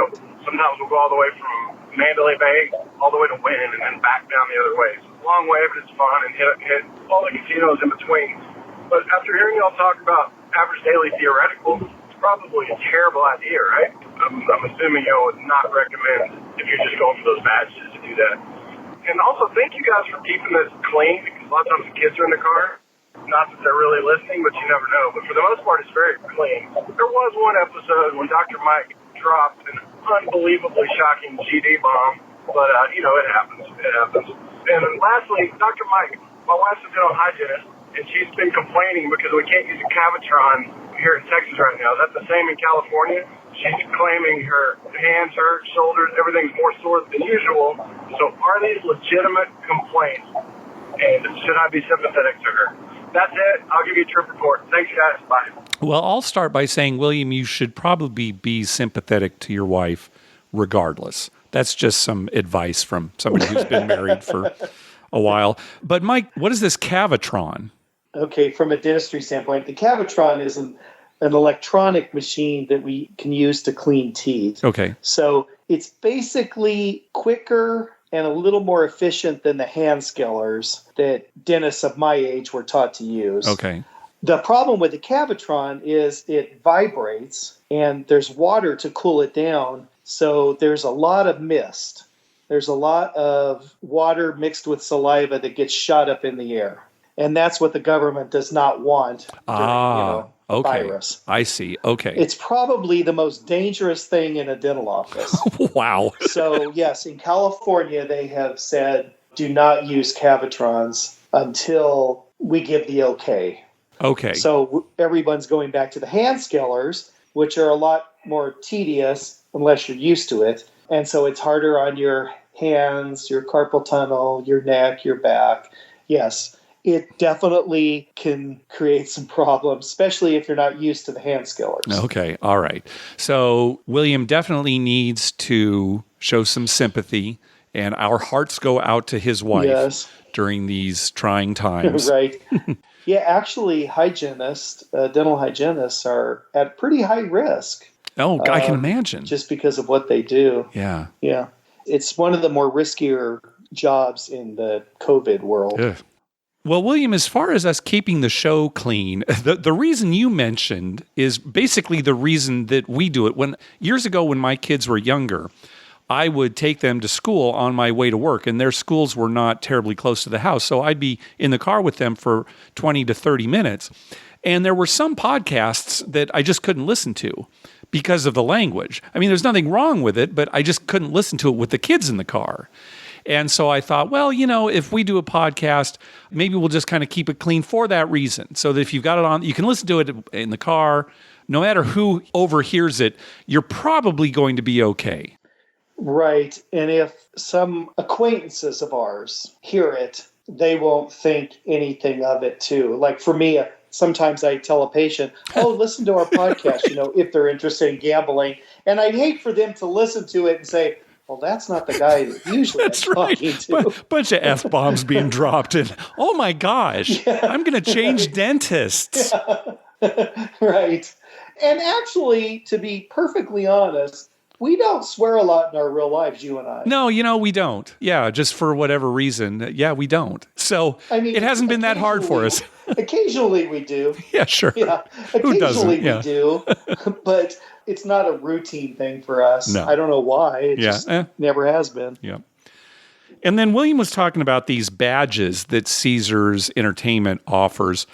Speaker 9: Sometimes we'll go all the way from Mandalay Bay all the way to Wynn and then back down the other way. It's a long way, but it's fun, and hit all the casinos in between. But after hearing y'all talk about average daily theoretical, it's probably a terrible idea, right? I'm assuming y'all would not recommend, if you're just going for those badges, to do that. And also, thank you guys for keeping this clean, because a lot of times the kids are in the car. Not that they're really listening, but you never know. But for the most part, it's very clean. There was one episode when Dr. Mike dropped an unbelievably shocking GD bomb, but, it happens. It happens. And lastly, Dr. Mike, my wife's a dental hygienist, and she's been complaining because we can't use a Cavitron here in Texas right now. Is that the same in California? She's claiming her hands hurt, shoulders, everything's more sore than usual. So are these legitimate complaints? And should I be sympathetic to her? That's it. I'll give you a trip report. Thanks, guys. Bye.
Speaker 1: Well, I'll start by saying, William, you should probably be sympathetic to your wife regardless. That's just some advice from somebody who's been married for a while. But, Mike, what is this Cavitron?
Speaker 2: Okay, from a dentistry standpoint, the Cavitron is an electronic machine that we can use to clean teeth.
Speaker 1: Okay.
Speaker 2: So it's basically quicker and a little more efficient than the hand scalers that dentists of my age were taught to use.
Speaker 1: Okay.
Speaker 2: The problem with the Cavitron is it vibrates and there's water to cool it down. So there's a lot of mist. There's a lot of water mixed with saliva that gets shot up in the air. And that's what the government does not want during,
Speaker 1: okay.
Speaker 2: virus.
Speaker 1: I see. Okay.
Speaker 2: It's probably the most dangerous thing in a dental office.
Speaker 1: Wow.
Speaker 2: So, yes, in California, they have said, do not use Cavitrons until we give the okay.
Speaker 1: Okay.
Speaker 2: So everyone's going back to the hand scalers, which are a lot more tedious unless you're used to it. And so it's harder on your hands, your carpal tunnel, your neck, your back. Yes, it definitely can create some problems, especially if you're not used to the hand skillers.
Speaker 1: Okay, all right. So William definitely needs to show some sympathy, and our hearts go out to his wife during these trying times.
Speaker 2: Right. Yeah, actually, dental hygienists are at pretty high risk.
Speaker 1: Oh, I can imagine.
Speaker 2: Just because of what they do.
Speaker 1: Yeah.
Speaker 2: Yeah. It's one of the more riskier jobs in the COVID world.
Speaker 1: Ugh. Well, William, as far as us keeping the show clean, the reason you mentioned is basically the reason that we do it. Years ago, when my kids were younger, I would take them to school on my way to work, and their schools were not terribly close to the house. So I'd be in the car with them for 20 to 30 minutes. And there were some podcasts that I just couldn't listen to because of the language. I mean, there's nothing wrong with it, but I just couldn't listen to it with the kids in the car. And so I thought, well, if we do a podcast, maybe we'll just kind of keep it clean for that reason. So that if you've got it on, you can listen to it in the car. No matter who overhears it, you're probably going to be okay.
Speaker 2: Right. And if some acquaintances of ours hear it, they won't think anything of it too. Like for me, sometimes I tell a patient, listen to our podcast, if they're interested in gambling. And I'd hate for them to listen to it and say, well, that's not the guy that usually I'm talking to.
Speaker 1: Bunch of F-bombs being dropped. And, oh, my gosh, I'm going to change dentists.
Speaker 2: Yeah. Right. And actually, to be perfectly honest, we don't swear a lot in our real lives, you and I.
Speaker 1: No, we don't. Yeah, just for whatever reason. Yeah, we don't. So it hasn't been that hard for us.
Speaker 2: Occasionally we do.
Speaker 1: Yeah, sure.
Speaker 2: Yeah, occasionally we do. But it's not a routine thing for us. No. I don't know why. It just never has been.
Speaker 1: Yeah. And then William was talking about these badges that Caesars Entertainment offers.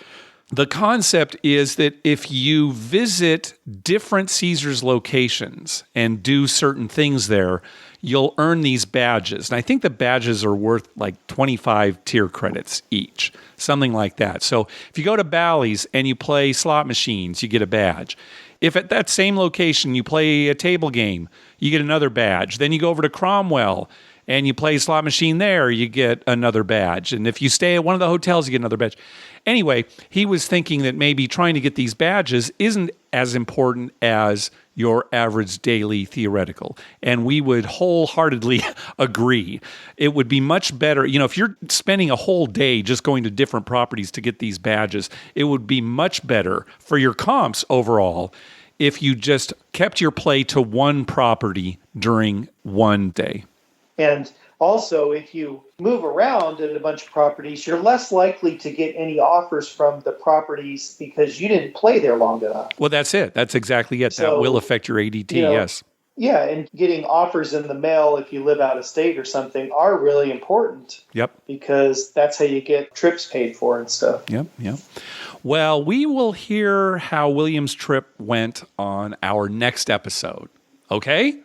Speaker 1: The concept is that if you visit different Caesars locations and do certain things there, you'll earn these badges. And I think the badges are worth like 25 tier credits each, something like that. So if you go to Bally's and you play slot machines, you get a badge. If at that same location you play a table game, you get another badge. Then you go over to Cromwell and you play a slot machine there, you get another badge. And if you stay at one of the hotels, you get another badge. Anyway, he was thinking that maybe trying to get these badges isn't as important as your average daily theoretical. And we would wholeheartedly agree. It would be much better, if you're spending a whole day just going to different properties to get these badges, it would be much better for your comps overall if you just kept your play to one property during one day.
Speaker 2: And also, if you move around in a bunch of properties, you're less likely to get any offers from the properties because you didn't play there long enough.
Speaker 1: Well, that's it. That's exactly it. So, that will affect your ADT, yes.
Speaker 2: Yeah, and getting offers in the mail if you live out of state or something are really important.
Speaker 1: Yep.
Speaker 2: Because that's how you get trips paid for and stuff.
Speaker 1: Yep. Well, we will hear how William's trip went on our next episode. Okay?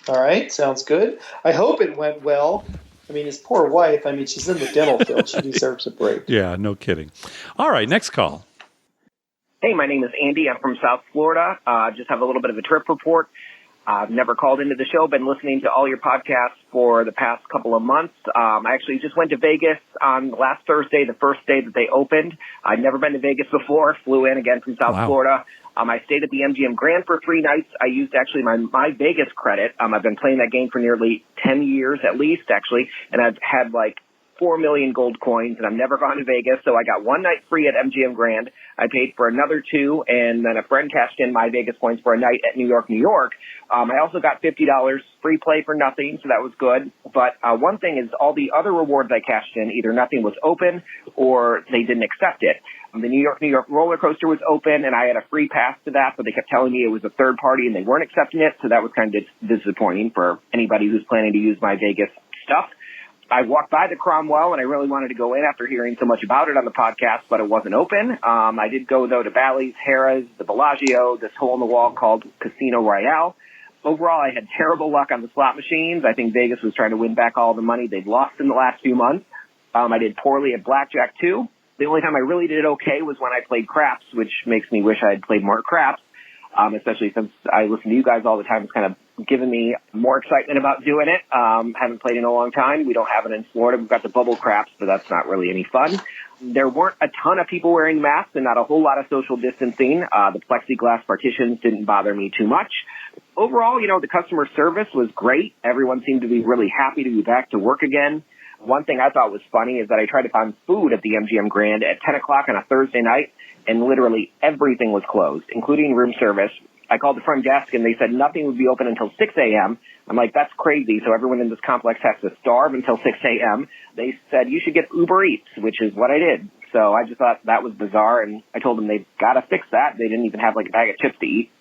Speaker 2: All right, sounds good. I hope it went well. I mean, his poor wife, she's in the dental field. She deserves a break.
Speaker 1: Yeah, no kidding. All right, next call.
Speaker 10: Hey, my name is Andy. I'm from South Florida. Just have a little bit of a trip report. I've never called into the show. Been listening to all your podcasts for the past couple of months. I actually just went to Vegas on last Thursday, the first day that they opened. I'd never been to Vegas before. Flew in again from South Florida. I stayed at the MGM Grand for 3 nights. I used actually my Vegas credit. I've been playing that game for nearly 10 years at least, actually, and I've had like 4 million gold coins, and I've never gone to Vegas, so I got 1 night free at MGM Grand. I paid for another 2, and then a friend cashed in my Vegas points for a night at New York, New York. I also got $50 free play for nothing, so that was good. But one thing is all the other rewards I cashed in, either nothing was open or they didn't accept it. The New York roller coaster was open, and I had a free pass to that, but they kept telling me it was a third party, and they weren't accepting it, so that was kind of disappointing for anybody who's planning to use my Vegas stuff. I walked by the Cromwell, and I really wanted to go in after hearing so much about it on the podcast, but it wasn't open. I did go, though, to Bally's, Harrah's, the Bellagio, this hole-in-the-wall called Casino Royale. Overall, I had terrible luck on the slot machines. I think Vegas was trying to win back all the money they'd lost in the last few months. I did poorly at blackjack, too. The only time I really did okay was when I played craps, which makes me wish I had played more craps. especially since I listen to you guys all the time. It's kind of given me more excitement about doing it. Haven't played in a long time. We don't have it in Florida. We've got the bubble craps, but that's not really any fun. There weren't a ton of people wearing masks and not a whole lot of social distancing. The plexiglass partitions didn't bother me too much. Overall, the customer service was great. Everyone seemed to be really happy to be back to work again. One thing I thought was funny is that I tried to find food at the MGM Grand at 10 o'clock on a Thursday night, and literally everything was closed, including room service. I called the front desk, and they said nothing would be open until 6 a.m. I'm like, that's crazy, so everyone in this complex has to starve until 6 a.m. They said, you should get Uber Eats, which is what I did. So I just thought that was bizarre, and I told them they've got to fix that. They didn't even have like a bag of chips to eat.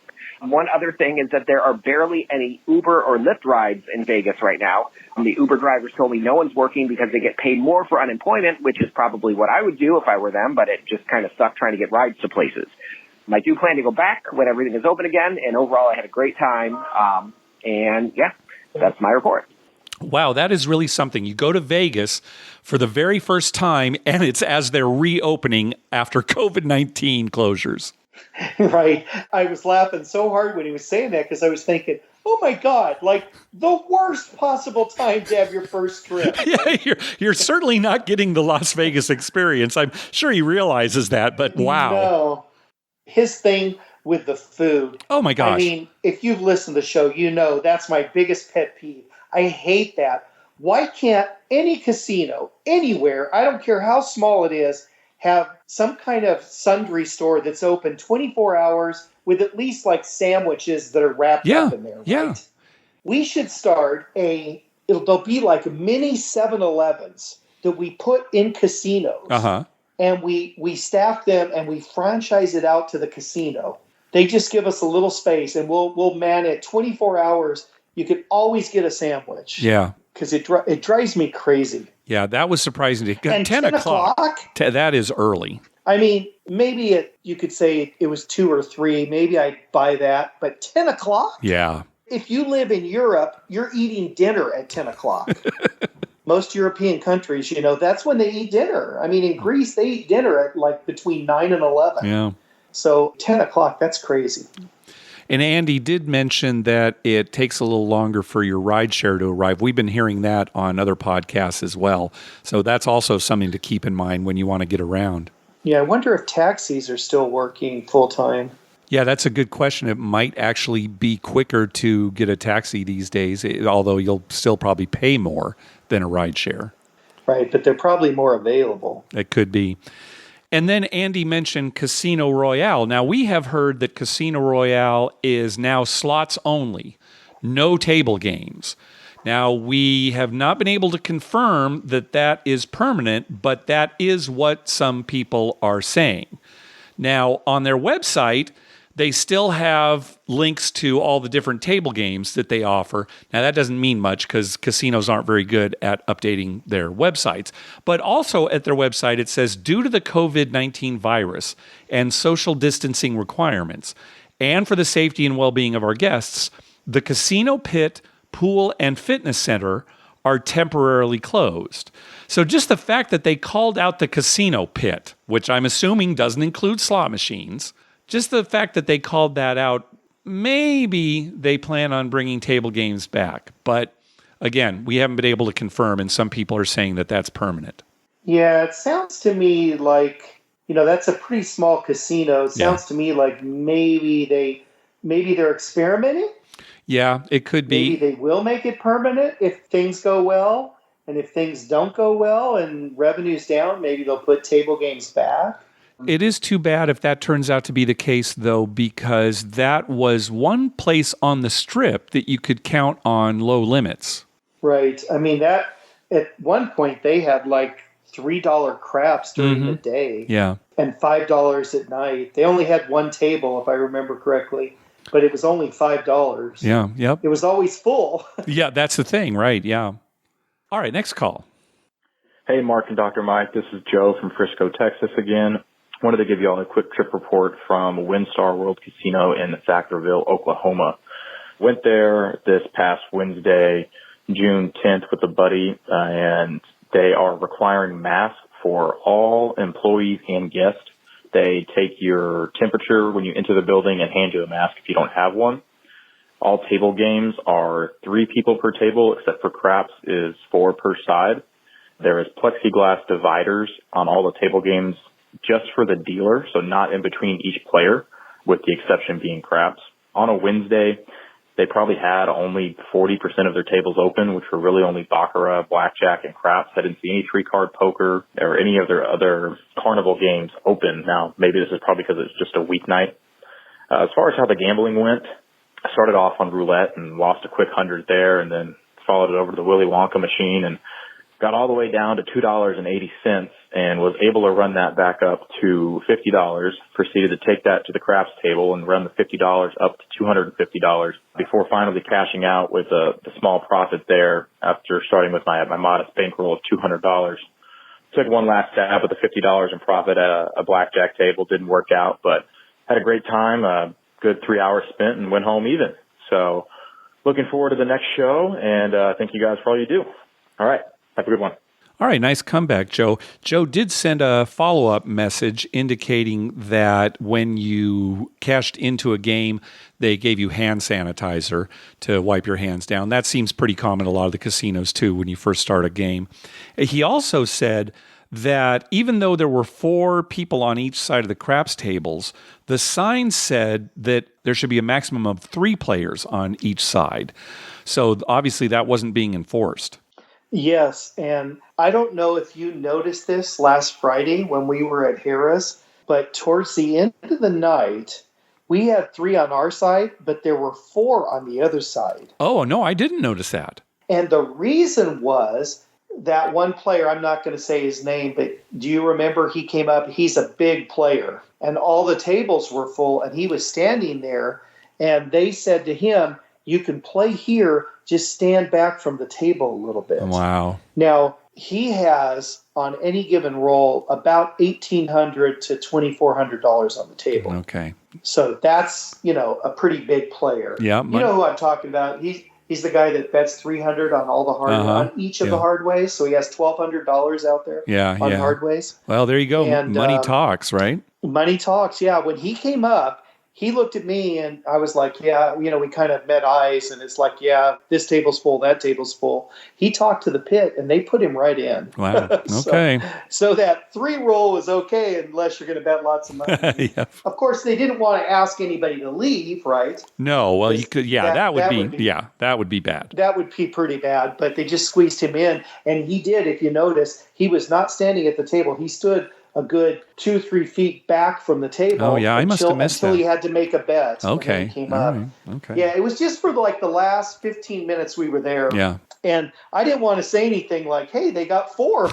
Speaker 10: One other thing is that there are barely any Uber or Lyft rides in Vegas right now. The Uber drivers told me no one's working because they get paid more for unemployment, which is probably what I would do if I were them, but it just kind of sucked trying to get rides to places. I do plan to go back when everything is open again, and overall I had a great time. And yeah, that's my report.
Speaker 1: Wow, that is really something. You go to Vegas for the very first time, and it's as they're reopening after COVID-19 closures.
Speaker 2: Right. I was laughing so hard when he was saying that because I was thinking, oh my God, like the worst possible time to have your first trip.
Speaker 1: Yeah, you're certainly not getting the Las Vegas experience. I'm sure he realizes that, but wow.
Speaker 2: No. His thing with the food.
Speaker 1: Oh my gosh.
Speaker 2: I mean, if you've listened to the show, that's my biggest pet peeve. I hate that. Why can't any casino, anywhere, I don't care how small it is, have some kind of sundry store that's open 24 hours with at least like sandwiches that are wrapped up in there, right?
Speaker 1: Yeah.
Speaker 2: We should start there'll be like mini 7-Elevens that we put in casinos.
Speaker 1: Uh-huh.
Speaker 2: And we staff them and we franchise it out to the casino. They just give us a little space and we'll man it 24 hours. You can always get a sandwich.
Speaker 1: Yeah.
Speaker 2: Because it drives me crazy.
Speaker 1: Yeah, that was surprising.
Speaker 2: And 10 o'clock?
Speaker 1: That is early.
Speaker 2: I mean, maybe you could say it was 2 or 3. Maybe I'd buy that. But 10 o'clock?
Speaker 1: Yeah.
Speaker 2: If you live in Europe, you're eating dinner at 10 o'clock. Most European countries, that's when they eat dinner. I mean, in Greece, they eat dinner at like between 9 and 11.
Speaker 1: Yeah.
Speaker 2: So 10 o'clock, that's crazy.
Speaker 1: And Andy did mention that it takes a little longer for your rideshare to arrive. We've been hearing that on other podcasts as well. So that's also something to keep in mind when you want to get around.
Speaker 2: Yeah, I wonder if taxis are still working full time.
Speaker 1: Yeah, that's a good question. It might actually be quicker to get a taxi these days, although you'll still probably pay more than a rideshare.
Speaker 2: Right, but they're probably more available.
Speaker 1: It could be. And then Andy mentioned Casino Royale. Now, we have heard that Casino Royale is now slots only, no table games. Now, we have not been able to confirm that that is permanent, but that is what some people are saying. Now, on their website, they still have links to all the different table games that they offer. Now, that doesn't mean much because casinos aren't very good at updating their websites. But also at their website, it says, due to the COVID-19 virus and social distancing requirements, and for the safety and well-being of our guests, the casino pit, pool, and fitness center are temporarily closed. So just the fact that they called out the casino pit, which I'm assuming doesn't include slot machines, just the fact that they called that out, maybe they plan on bringing table games back. But again, we haven't been able to confirm, and some people are saying that that's permanent.
Speaker 2: Yeah, it sounds to me like, that's a pretty small casino. It sounds to me like maybe they're experimenting.
Speaker 1: Yeah, it could be.
Speaker 2: Maybe they will make it permanent if things go well. And if things don't go well and revenue's down, maybe they'll put table games back.
Speaker 1: It is too bad if that turns out to be the case, though, because that was one place on the Strip that you could count on low limits.
Speaker 2: Right. I mean, that at one point they had like $3 craps during the day.
Speaker 1: Yeah.
Speaker 2: And $5 at night. They only had one table, if I remember correctly, but it was only $5.
Speaker 1: Yeah. Yep.
Speaker 2: It was always full.
Speaker 1: Yeah, that's the thing, right? Yeah. All right, next call.
Speaker 11: Hey, Mark and Dr. Mike. This is Joe from Frisco, Texas again. Wanted to give you all a quick trip report from WinStar World Casino in Thackerville, Oklahoma. Went there this past Wednesday, June 10th, with a buddy, and they are requiring masks for all employees and guests. they take your temperature when you enter the building and hand you a mask if you don't have one. All table games are 3 people per table, except for craps is 4 per side. There is plexiglass dividers on all the table games just for the dealer, so not in between each player, with the exception being craps. On a Wednesday, they probably had only 40% of their tables open, which were really only baccarat, blackjack, and craps. I didn't see any 3-card poker or any of their other carnival games open. Now, maybe this is probably because it's just a weeknight. As far as how the gambling went, I started off on roulette and lost a quick 100 there, and then followed it over to the Willy Wonka machine and got all the way down to $2.80 and was able to run that back up to $50, proceeded to take that to the craps table and run the $50 up to $250 before finally cashing out with a small profit there after starting with my modest bankroll of $200. Took one last stab at the $50 in profit at a blackjack table. Didn't work out, but had a great time, good 3 hours spent and went home even. So looking forward to the next show, and thank you guys for all you do. All right. Have a good one.
Speaker 1: All right, nice comeback, Joe. Joe did send a follow-up message indicating that when you cashed into a game, they gave you hand sanitizer to wipe your hands down. That seems pretty common at a lot of the casinos, too, when you first start a game. He also said that even though there were 4 people on each side of the craps tables, the sign said that there should be a maximum of 3 players on each side. So obviously that wasn't being enforced.
Speaker 2: Yes, and I don't know if you noticed this last Friday when we were at Harrah's, but towards the end of the night, we had 3 on our side, but there were 4 on the other side.
Speaker 1: Oh, no, I didn't notice that.
Speaker 2: And the reason was that one player, I'm not going to say his name, but do you remember he came up? He's a big player, and all the tables were full, and he was standing there, and they said to him, "You can play here, just stand back from the table a little bit."
Speaker 1: Wow.
Speaker 2: Now, he has, on any given roll, about $1,800 to $2,400 on the table.
Speaker 1: Okay.
Speaker 2: So that's, a pretty big player.
Speaker 1: Yeah.
Speaker 2: You know who I'm talking about. He's the guy that bets $300 on all the on each of the hard ways. So he has $1,200 out there on hard ways.
Speaker 1: Well, there you go.
Speaker 2: And,
Speaker 1: money talks, right?
Speaker 2: Money talks, yeah. When he came up, he looked at me and I was like, yeah, we kind of met eyes and it's like, yeah, this table's full, that table's full. He talked to the pit and they put him right in.
Speaker 1: Wow. Okay.
Speaker 2: so that 3 roll was okay unless you're going to bet lots of money.
Speaker 1: Yeah.
Speaker 2: Of course, they didn't want to ask anybody to leave, right?
Speaker 1: No, well, you could, that would be bad. That would be pretty bad, but they just squeezed him in. And he did, if you notice, he was not standing at the table. He stood a good 2-3 feet back from the table. Oh yeah, I must have missed
Speaker 2: until
Speaker 1: that.
Speaker 2: he had to make a bet.
Speaker 1: Okay,
Speaker 2: when he came up.
Speaker 1: Right. Okay.
Speaker 2: Yeah, it was just for the last 15 minutes we were there.
Speaker 1: Yeah,
Speaker 2: and I didn't want to say anything like, "Hey, they got 4."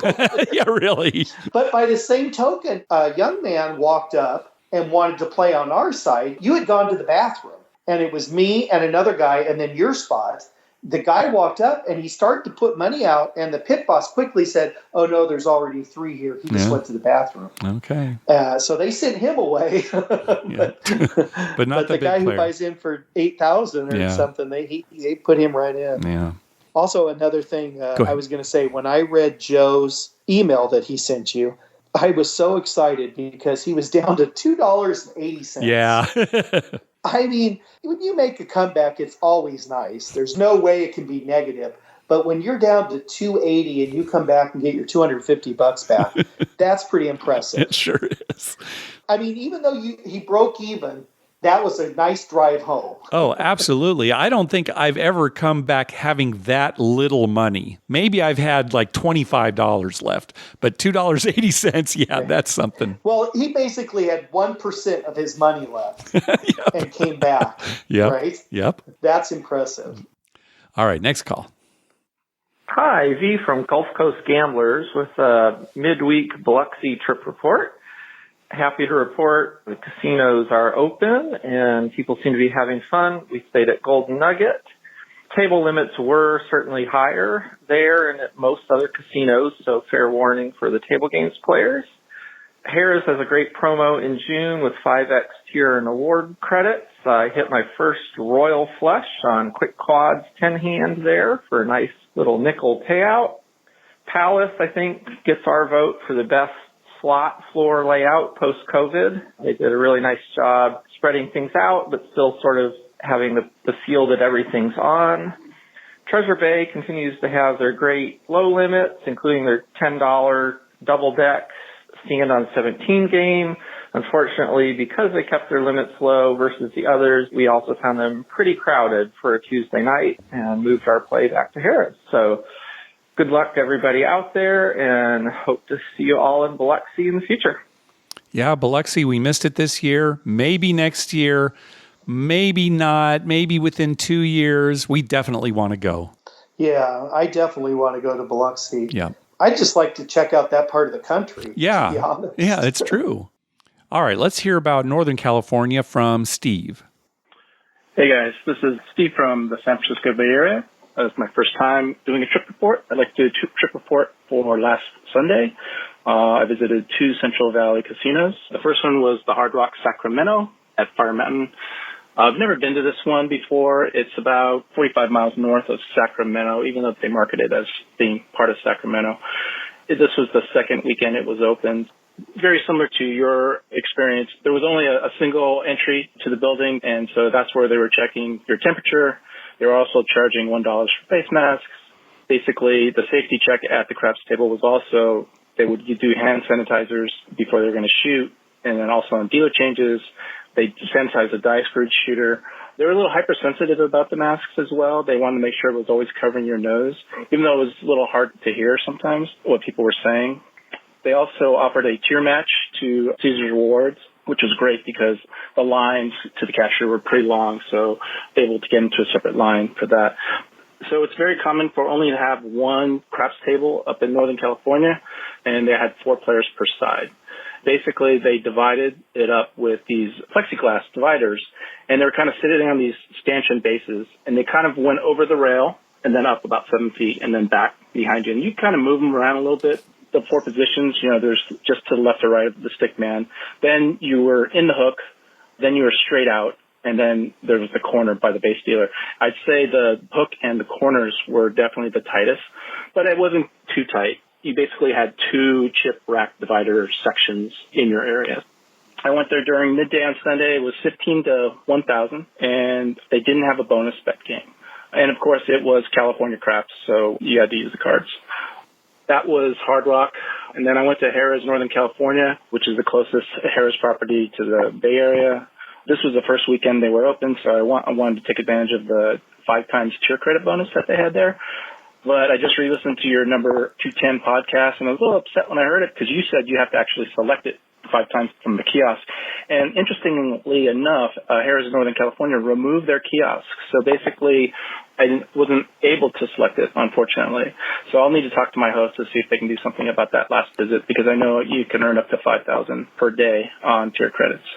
Speaker 1: Yeah, really.
Speaker 2: But by the same token, a young man walked up and wanted to play on our side. You had gone to the bathroom, and it was me and another guy, and then your spot. The guy walked up and he started to put money out, and the pit boss quickly said, "Oh no, there's already 3 here." He just went to the bathroom.
Speaker 1: Okay.
Speaker 2: So they sent him away.
Speaker 1: but not
Speaker 2: the
Speaker 1: big
Speaker 2: guy
Speaker 1: player.
Speaker 2: who buys in for $8,000 or something. They put him right in.
Speaker 1: Yeah.
Speaker 2: Also, another thing I was going to say, when I read Joe's email that he sent you, I was so excited because he was down to $2.80.
Speaker 1: Yeah.
Speaker 2: I mean, when you make a comeback, it's always nice. There's no way it can be negative. But when you're down to $2.80 and you come back and get your $250 back, that's pretty impressive.
Speaker 1: It sure is.
Speaker 2: I mean, even though he broke even, that was a nice drive home.
Speaker 1: Oh, absolutely. I don't think I've ever come back having that little money. Maybe I've had like $25 left, but $2.80, yeah, that's something.
Speaker 2: Well, he basically had 1% of his money left and came back, right?
Speaker 1: Yep.
Speaker 2: That's impressive.
Speaker 1: All right, next call.
Speaker 12: Hi, V from Gulf Coast Gamblers with a midweek Biloxi trip report. Happy to report the casinos are open and people seem to be having fun. We stayed at Golden Nugget. Table limits were certainly higher there and at most other casinos, so fair warning for the table games players. Harrah's has a great promo in June with 5X tier and award credits. I hit my first Royal Flush on Quick Quads 10-hand there for a nice little nickel payout. Palace, I think, gets our vote for the best slot floor layout post-COVID. They did a really nice job spreading things out, but still sort of having the feel that everything's on. Treasure Bay continues to have their great low limits, including their $10 double deck stand on 17 game. Unfortunately, because they kept their limits low versus the others, we also found them pretty crowded for a Tuesday night and moved our play back to Harrah. So good luck to everybody out there, and hope to see you all in Biloxi in the future.
Speaker 1: Yeah, Biloxi, we missed it this year. Maybe next year. Maybe not. Maybe within 2 years. We definitely want to go.
Speaker 2: Yeah, I definitely want to go to Biloxi.
Speaker 1: Yeah.
Speaker 2: I'd just like to check out that part of the country,
Speaker 1: Yeah.
Speaker 2: to be honest.
Speaker 1: Yeah, it's true. All right, let's hear about Northern California from Steve.
Speaker 13: Hey guys, this is Steve from the San Francisco Bay Area. It's my first time doing a trip report. I'd like to do a trip report for last Sunday. I visited 2 Central Valley casinos. The first one was the Rock Sacramento at Fire Mountain. I've never been to this one before. It's about 45 miles north of Sacramento, even though they market it as being part of Sacramento. This was the second weekend it was opened. Very similar to your experience. There was only a single entry to the building, and so that's where they were checking your temperature. They were also charging $1 for face masks. Basically, the safety check at the craps table was also, they would do hand sanitizers before they were going to shoot, and then also on dealer changes, they sanitized the die screw shooter. They were a little hypersensitive about the masks as well. They wanted to make sure it was always covering your nose, even though it was a little hard to hear sometimes what people were saying. They also offered a tier match to Caesars Rewards, which was great because the lines to the cashier were pretty long, so able to get into a separate line for that. So it's very common for only to have one craps table up in Northern California, and they had 4 players per side. Basically, they divided it up with these plexiglass dividers, and they were kind of sitting on these stanchion bases, and they kind of went over the rail and then up about 7 feet and then back behind you. And you kind of move them around a little bit. The 4 positions, there's just to the left or right of the stick man. Then you were in the hook, then you were straight out, and then there was the corner by the base dealer. I'd say the hook and the corners were definitely the tightest, but it wasn't too tight. You basically had 2 chip rack divider sections in your area. I went there during midday on Sunday. It was 15 to 1,000, and they didn't have a bonus bet game. And, of course, it was California craps, so you had to use the cards. That was Hard Rock. And then I went to Harrah's Northern California, which is the closest Harrah's property to the Bay Area. This was the first weekend they were open, so I wanted to take advantage of the 5 times tier credit bonus that they had there. But I just re-listened to your number 210 podcast, and I was a little upset when I heard it because you said you have to actually select it 5 times from the kiosk. And interestingly enough, Harrah's Northern California removed their kiosks. So basically, I wasn't able to select it, unfortunately. So I'll need to talk to my host to see if they can do something about that last visit, because I know you can earn up to $5,000 per day on tier credits.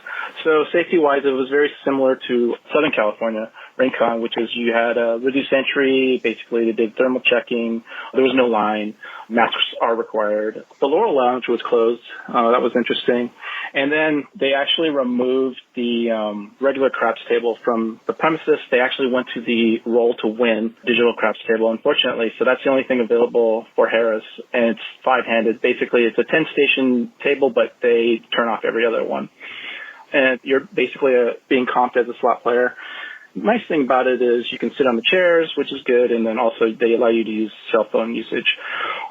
Speaker 13: So safety-wise, it was very similar to Southern California, Rincon, which is you had a reduced entry. Basically, they did thermal checking. There was no line. Masks are required. The Laurel Lounge was closed. That was interesting. And then they actually removed the regular craps table from the premises. They actually went to the roll to win digital craps table, unfortunately. So that's the only thing available for Harrah's, and it's 5-handed. Basically, it's a 10-station table, but they turn off every other one. And you're basically being comped as a slot player. Nice thing about it is you can sit on the chairs, which is good, and then also they allow you to use cell phone usage.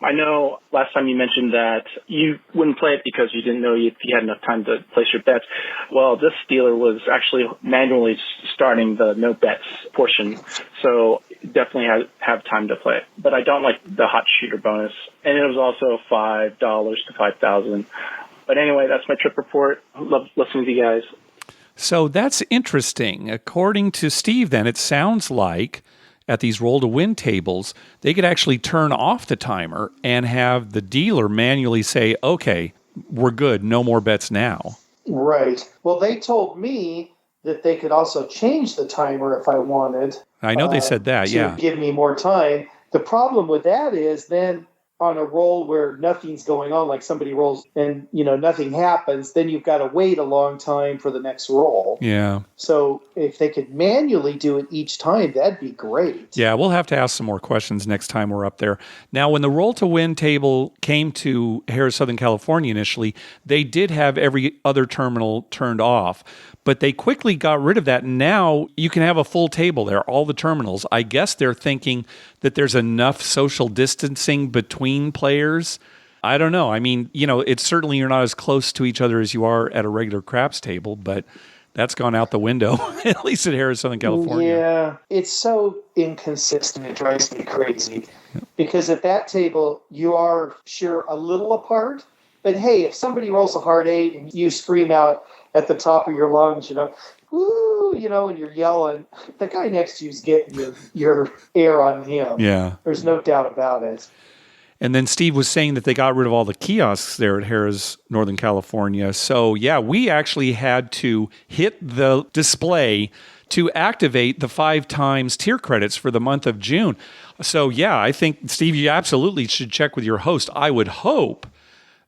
Speaker 13: I know last time you mentioned that you wouldn't play it because you didn't know if you had enough time to place your bets. Well, this dealer was actually manually starting the no bets portion, so definitely have time to play it. But I don't like the hot shooter bonus, and it was also $5 to $5,000. But anyway, that's my trip report. Love listening to you guys.
Speaker 1: So that's interesting. According to Steve, then, it sounds like at these roll-to-win tables, they could actually turn off the timer and have the dealer manually say, okay, we're good, no more bets now.
Speaker 2: Right. Well, they told me that they could also change the timer if I wanted.
Speaker 1: I know they said that,
Speaker 2: to
Speaker 1: yeah.
Speaker 2: give me more time. The problem with that is then on a roll where nothing's going on, like somebody rolls and, nothing happens, then you've got to wait a long time for the next roll.
Speaker 1: Yeah.
Speaker 2: So if they could manually do it each time, that'd be great.
Speaker 1: Yeah, we'll have to ask some more questions next time we're up there. Now, when the roll to win table came to Harrah, Southern California initially, they did have every other terminal turned off, but they quickly got rid of that. Now you can have a full table there, all the terminals. I guess they're thinking that there's enough social distancing between players. I don't know. I mean, it's certainly you're not as close to each other as you are at a regular craps table, but that's gone out the window, at least at Harrah, Southern California.
Speaker 2: Yeah, it's so inconsistent. It drives me crazy. Because at that table, you are sure a little apart. But hey, if somebody rolls a hard 8 and you scream out at the top of your lungs, woo, and you're yelling, the guy next to you is getting your air on him.
Speaker 1: Yeah.
Speaker 2: There's no doubt about it.
Speaker 1: And then Steve was saying that they got rid of all the kiosks there at Harrah's Northern California. So, yeah, we actually had to hit the display to activate the 5 times tier credits for the month of June. So, yeah, I think, Steve, you absolutely should check with your host. I would hope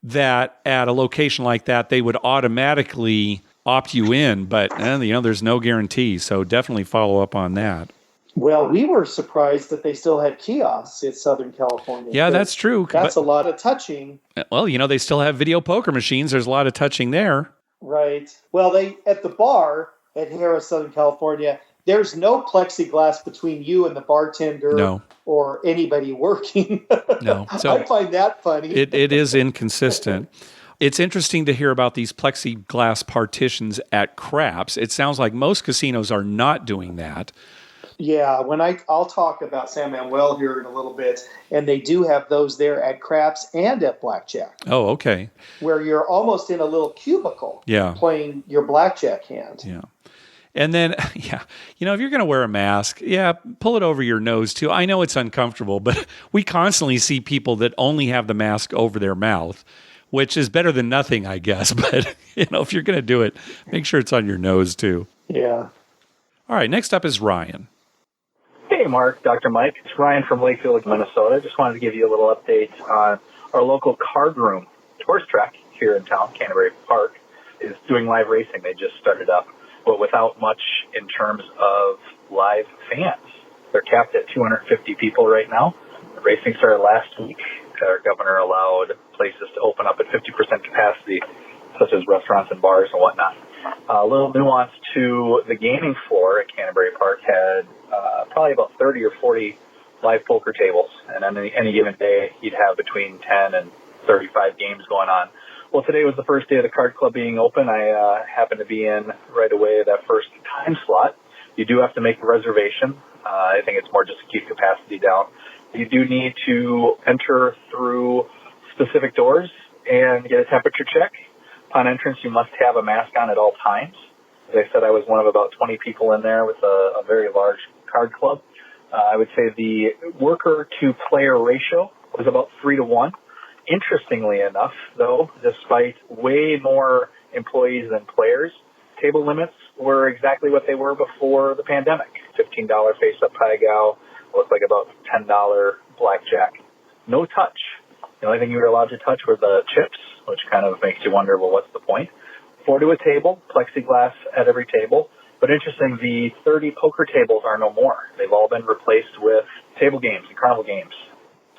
Speaker 1: that at a location like that, they would automatically opt you in. But, there's no guarantee. So definitely follow up on that.
Speaker 2: Well, we were surprised that they still had kiosks in Southern California.
Speaker 1: Yeah, that's true.
Speaker 2: That's a lot of touching.
Speaker 1: Well, they still have video poker machines. There's a lot of touching there.
Speaker 2: Right. Well, at the bar at Harrah, Southern California, there's no plexiglass between you and the bartender or anybody working.
Speaker 1: No. So
Speaker 2: I find that funny.
Speaker 1: It is inconsistent. It's interesting to hear about these plexiglass partitions at craps. It sounds like most casinos are not doing that.
Speaker 2: Yeah, I'll talk about San Manuel here in a little bit, and they do have those there at craps and at blackjack.
Speaker 1: Oh, okay.
Speaker 2: Where you're almost in a little cubicle playing your blackjack hand.
Speaker 1: Yeah. And then, if you're going to wear a mask, pull it over your nose too. I know it's uncomfortable, but we constantly see people that only have the mask over their mouth, which is better than nothing, I guess. But, if you're going to do it, make sure it's on your nose too.
Speaker 2: Yeah.
Speaker 1: All right, next up is Ryan.
Speaker 5: Hey, Mark, Dr. Mike. It's Ryan from Lakefield, Minnesota. Just wanted to give you a little update on our local card room horse track here in town. Canterbury Park is doing live racing. They just started up, but without much in terms of live fans. They're capped at 250 people right now. The racing started last week. Our governor allowed places to open up at 50% capacity, such as restaurants and bars and whatnot. A little nuance to the gaming floor at Canterbury Park had probably about 30 or 40 live poker tables, and on any given day you'd have between 10 and 35 games going on. Well, today was the first day of the card club being open. I happened to be in right away that first time slot. You do have to make a reservation. I think it's more just to keep capacity down. You do need to enter through specific doors and get a temperature check. Upon entrance, you must have a mask on at all times. As I said, I was one of about 20 people in there with a very large card club. I would say the worker-to-player ratio was about 3-to-1. Interestingly enough, though, despite way more employees than players, table limits were exactly what they were before the pandemic. $15 face-up pie-gow, looked like about $10 blackjack. No touch. The only thing you were allowed to touch were the chips, which kind of makes you wonder, well, what's the point? 4 to a table, plexiglass at every table. But interesting, the 30 poker tables are no more. They've all been replaced with table games and carnival games.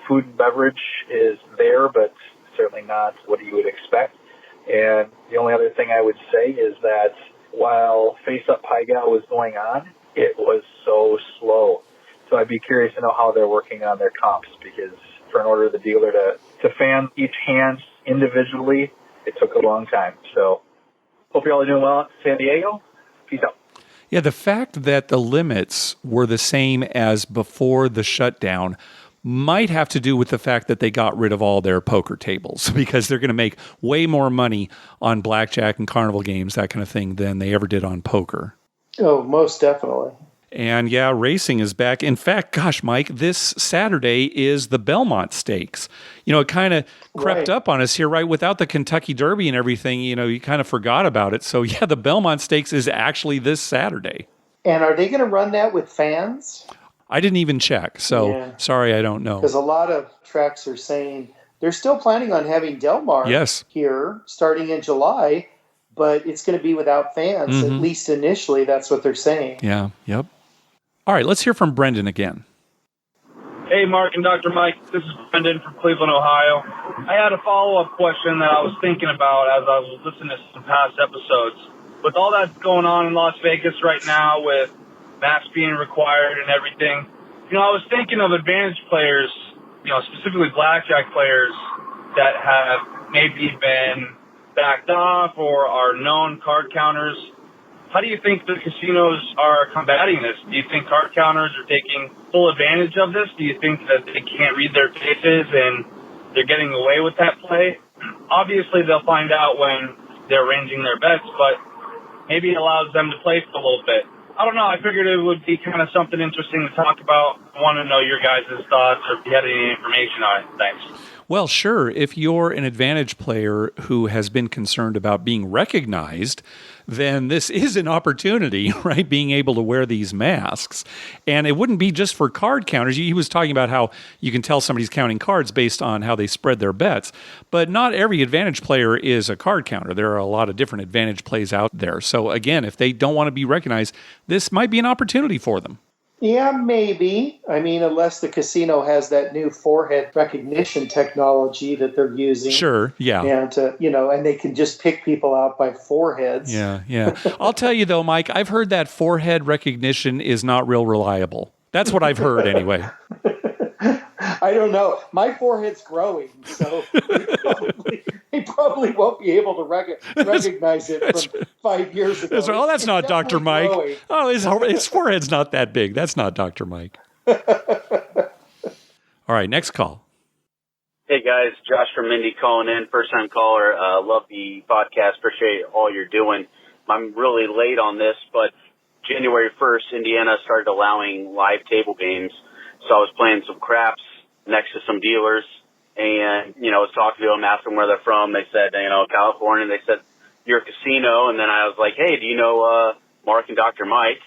Speaker 5: Food and beverage is there, but certainly not what you would expect. And the only other thing I would say is that while face-up pie-gow was going on, it was so slow. So I'd be curious to know how they're working on their comps, because for an order of the dealer to fan each hand individually, it took a long time. So hope you're all doing well in San Diego. Peace out.
Speaker 1: Yeah, the fact that the limits were the same as before the shutdown might have to do with the fact that they got rid of all their poker tables, because they're going to make way more money on blackjack and carnival games, that kind of thing, than they ever did on poker.
Speaker 2: Oh, most definitely.
Speaker 1: And yeah, racing is back. In fact, gosh, Mike, this Saturday is the Belmont Stakes. It kind of crept up on us here, right? Without the Kentucky Derby and everything, you kind of forgot about it. So yeah, the Belmont Stakes is actually this Saturday.
Speaker 2: And are they going to run that with fans?
Speaker 1: I didn't even check, so sorry, I don't know.
Speaker 2: Because a lot of tracks are saying they're still planning on having Del Mar here starting in July, but it's going to be without fans, at least initially. That's what they're saying.
Speaker 1: Yeah, yep. All right, let's hear from Brendan again.
Speaker 7: Hey, Mark and Dr. Mike. This is Brendan from Cleveland, Ohio. I had a follow-up question that I was thinking about as I was listening to some past episodes. With all that's going on in Las Vegas right now with masks being required and everything, I was thinking of advantage players, specifically blackjack players that have maybe been backed off or are known card counters. How do you think the casinos are combating this? Do you think card counters are taking full advantage of this? Do you think that they can't read their faces and they're getting away with that play? Obviously, they'll find out when they're arranging their bets, but maybe it allows them to play for a little bit. I don't know. I figured it would be kind of something interesting to talk about. I want to know your guys' thoughts or if you had any information on it. Thanks.
Speaker 1: Well, sure. If you're an advantage player who has been concerned about being recognized, then this is an opportunity, right? Being able to wear these masks. And it wouldn't be just for card counters. He was talking about how you can tell somebody's counting cards based on how they spread their bets. But not every advantage player is a card counter. There are a lot of different advantage plays out there. So again, if they don't want to be recognized, this might be an opportunity for them.
Speaker 2: Yeah, maybe. I mean, unless the casino has that new forehead recognition technology that they're using.
Speaker 1: Sure, yeah.
Speaker 2: And, and they can just pick people out by foreheads.
Speaker 1: Yeah. I'll tell you, though, Mike, I've heard that forehead recognition is not real reliable. That's what I've heard anyway.
Speaker 2: I don't know. My forehead's growing, so he probably won't be able to recognize it from 5 years ago.
Speaker 1: That's not Dr. Mike.
Speaker 2: Growing.
Speaker 1: Oh, his forehead's not that big. That's not Dr. Mike. All right, next call.
Speaker 14: Hey, guys. Josh from Indy calling in. First-time caller. Love the podcast. Appreciate all you're doing. I'm really late on this, but January 1st, Indiana started allowing live table games. So I was playing some craps next to some dealers and, I was talking to them, asking where they're from. They said, California. They said, you're a casino. And then I was like, hey, do you know Mark and Dr. Mike?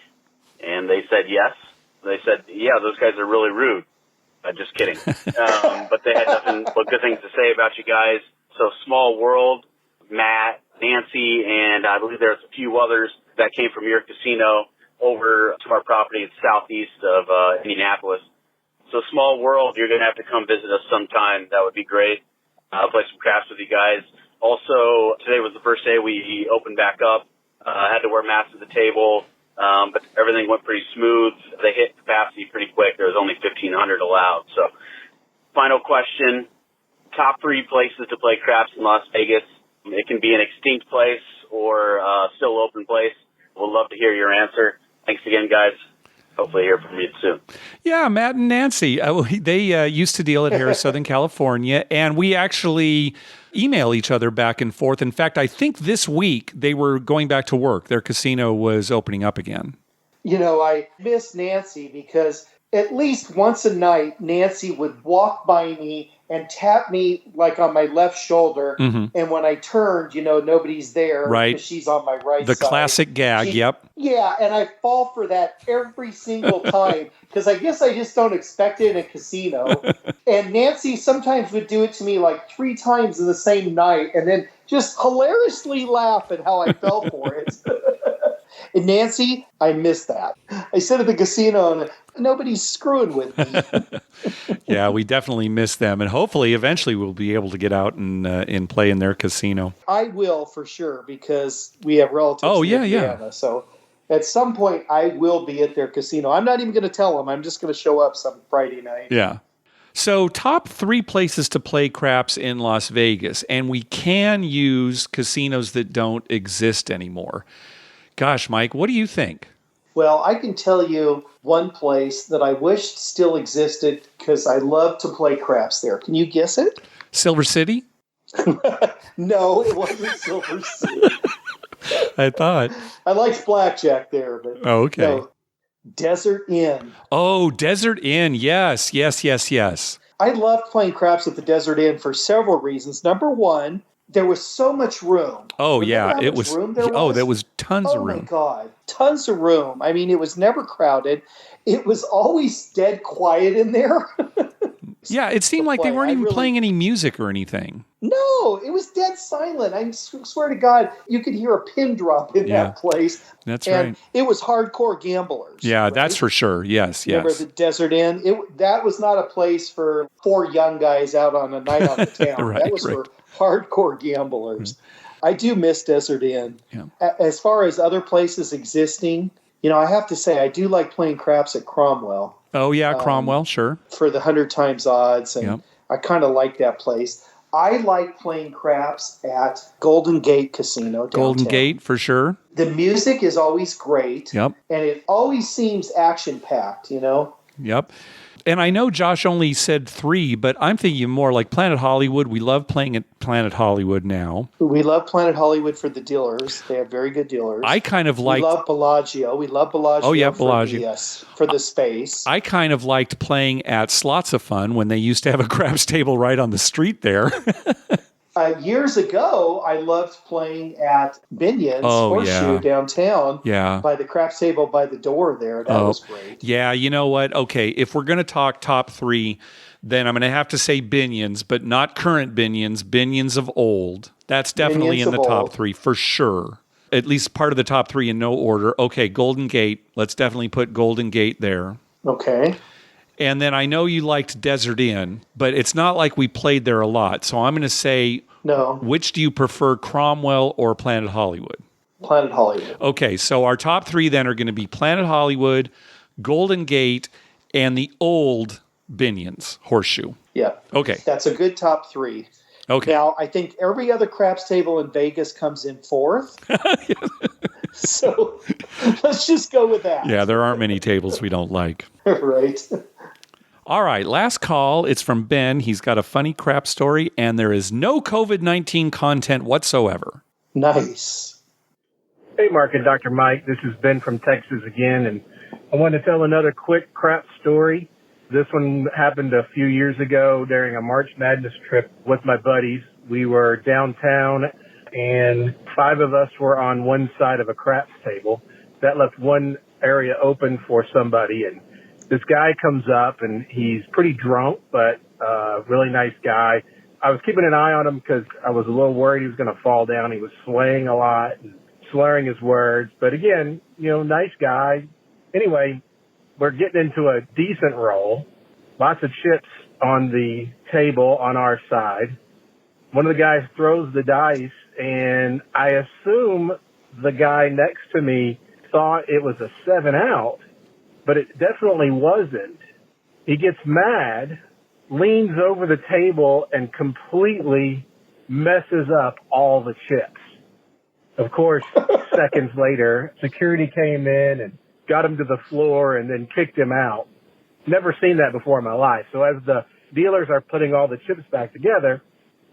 Speaker 14: And they said, yes. They said, yeah, those guys are really rude. Just kidding. But they had nothing but good things to say about you guys. So Small World, Matt, Nancy, and I believe there's a few others that came from your casino over to our property in southeast of Indianapolis. So Small World, you're going to have to come visit us sometime. That would be great. I'll play some crafts with you guys. Also, today was the first day we opened back up. I had to wear masks at the table, but everything went pretty smooth. They hit capacity pretty quick. There was only 1,500 allowed. So final question, top 3 places to play craps in Las Vegas. It can be an extinct place or a still open place. We'll love to hear your answer. Thanks again, guys. Hopefully hear from you soon. Yeah,
Speaker 1: Matt and Nancy, they used to deal at Harrah, Southern California, and we actually email each other back and forth. In fact, I think this week they were going back to work. Their casino was opening up again.
Speaker 2: I miss Nancy because at least once a night, Nancy would walk by me and tap me like on my left shoulder. Mm-hmm. And when I turned, nobody's there.
Speaker 1: Right.
Speaker 2: Because she's on my right side.
Speaker 1: The classic gag, yep.
Speaker 2: Yeah, and I fall for that every single time because I guess I just don't expect it in a casino. And Nancy sometimes would do it to me like 3 times in the same night and then just hilariously laugh at how I fell for it. And Nancy, I miss that. I sit at the casino and nobody's screwing with me.
Speaker 1: Yeah, we definitely miss them. And hopefully, eventually, we'll be able to get out and play in their casino.
Speaker 2: I will, for sure, because we have relatives in Indiana. Yeah. So at some point, I will be at their casino. I'm not even going to tell them. I'm just going to show up some Friday night.
Speaker 1: Yeah. So top 3 places to play craps in Las Vegas. And we can use casinos that don't exist anymore. Gosh, Mike, what do you think?
Speaker 2: Well, I can tell you one place that I wished still existed because I love to play craps there. Can you guess it?
Speaker 1: Silver City?
Speaker 2: No, it wasn't Silver City.
Speaker 1: I thought.
Speaker 2: I liked blackjack there, but
Speaker 1: okay.
Speaker 2: No. Desert Inn.
Speaker 1: Oh, Desert Inn. Yes.
Speaker 2: I loved playing craps at the Desert Inn for several reasons. Number one, there was so much room.
Speaker 1: Oh,
Speaker 2: Remember
Speaker 1: yeah.
Speaker 2: how
Speaker 1: It
Speaker 2: much
Speaker 1: was.
Speaker 2: room there
Speaker 1: Oh,
Speaker 2: was?
Speaker 1: there was tons of
Speaker 2: Oh my
Speaker 1: room.
Speaker 2: God, tons of room. I mean, it was never crowded. It was always dead quiet in there.
Speaker 1: Yeah, it seemed like they weren't even playing any music or anything.
Speaker 2: No, it was dead silent. I swear to God, you could hear a pin drop in that place.
Speaker 1: That's
Speaker 2: and
Speaker 1: right.
Speaker 2: It was hardcore gamblers.
Speaker 1: Yeah,
Speaker 2: right?
Speaker 1: that's for sure. Yes,
Speaker 2: Remember
Speaker 1: yes.
Speaker 2: the Desert Inn? That was not a place for 4 young guys out on a night on the town.
Speaker 1: Right,
Speaker 2: that was
Speaker 1: right.
Speaker 2: for hardcore gamblers. I do miss Desert Inn.
Speaker 1: Yeah.
Speaker 2: As far as other places existing, I have to say I do like playing craps at Cromwell.
Speaker 1: Oh, yeah, Cromwell, sure.
Speaker 2: For the 100 times odds, and
Speaker 1: Yep.
Speaker 2: I kind of like that place. I like playing craps at Golden Gate Casino downtown.
Speaker 1: Golden Gate, for sure.
Speaker 2: The music is always great.
Speaker 1: Yep.
Speaker 2: And it always seems action-packed,
Speaker 1: Yep. And I know Josh only said 3, but I'm thinking more like Planet Hollywood. We love playing at Planet Hollywood now.
Speaker 2: We love Planet Hollywood for the dealers. They have very good dealers.
Speaker 1: I kind of liked...
Speaker 2: We love Bellagio.
Speaker 1: Oh, yeah, Bellagio.
Speaker 2: For the space.
Speaker 1: I kind of liked playing at Slots of Fun when they used to have a craps table right on the street there.
Speaker 2: Years ago, I loved playing at Binion's Horseshoe downtown.
Speaker 1: Yeah.
Speaker 2: By the craps table by the door there. That was great.
Speaker 1: Yeah, you know what? Okay, if we're going to talk top 3, then I'm going to have to say Binion's, but not current Binion's, Binion's of old. That's definitely
Speaker 2: Binion's
Speaker 1: in the
Speaker 2: of
Speaker 1: top
Speaker 2: old.
Speaker 1: 3 for sure. At least part of the top 3 in no order. Okay, Golden Gate. Let's definitely put Golden Gate there.
Speaker 2: Okay.
Speaker 1: And then I know you liked Desert Inn, but it's not like we played there a lot. So I'm going to say,
Speaker 2: no.
Speaker 1: Which do you prefer, Cromwell or Planet Hollywood?
Speaker 2: Planet Hollywood.
Speaker 1: Okay, so our top 3 then are going to be Planet Hollywood, Golden Gate, and the old Binion's Horseshoe.
Speaker 2: Yeah.
Speaker 1: Okay.
Speaker 2: That's a good top 3.
Speaker 1: Okay.
Speaker 2: Now, I think every other craps table in Vegas comes in 4th. So let's just go with that.
Speaker 1: Yeah, there aren't many tables we don't like.
Speaker 2: Right.
Speaker 1: All right, last call. It's from Ben. He's got a funny crap story, and there is no COVID-19 content whatsoever.
Speaker 2: Nice.
Speaker 15: Hey, Mark and Dr. Mike. This is Ben from Texas again, and I want to tell another quick crap story. This one happened a few years ago during a March Madness trip with my buddies. We were downtown, and 5 of us were on one side of a craps table. That left one area open for somebody, and this guy comes up, and he's pretty drunk, but really nice guy. I was keeping an eye on him because I was a little worried he was going to fall down. He was swaying a lot and slurring his words. But again, nice guy. Anyway, we're getting into a decent roll. Lots of chips on the table on our side. One of the guys throws the dice, and I assume the guy next to me thought it was a 7 out. But it definitely wasn't. He gets mad, leans over the table, and completely messes up all the chips. Of course, seconds later, security came in and got him to the floor and then kicked him out. Never seen that before in my life. So as the dealers are putting all the chips back together,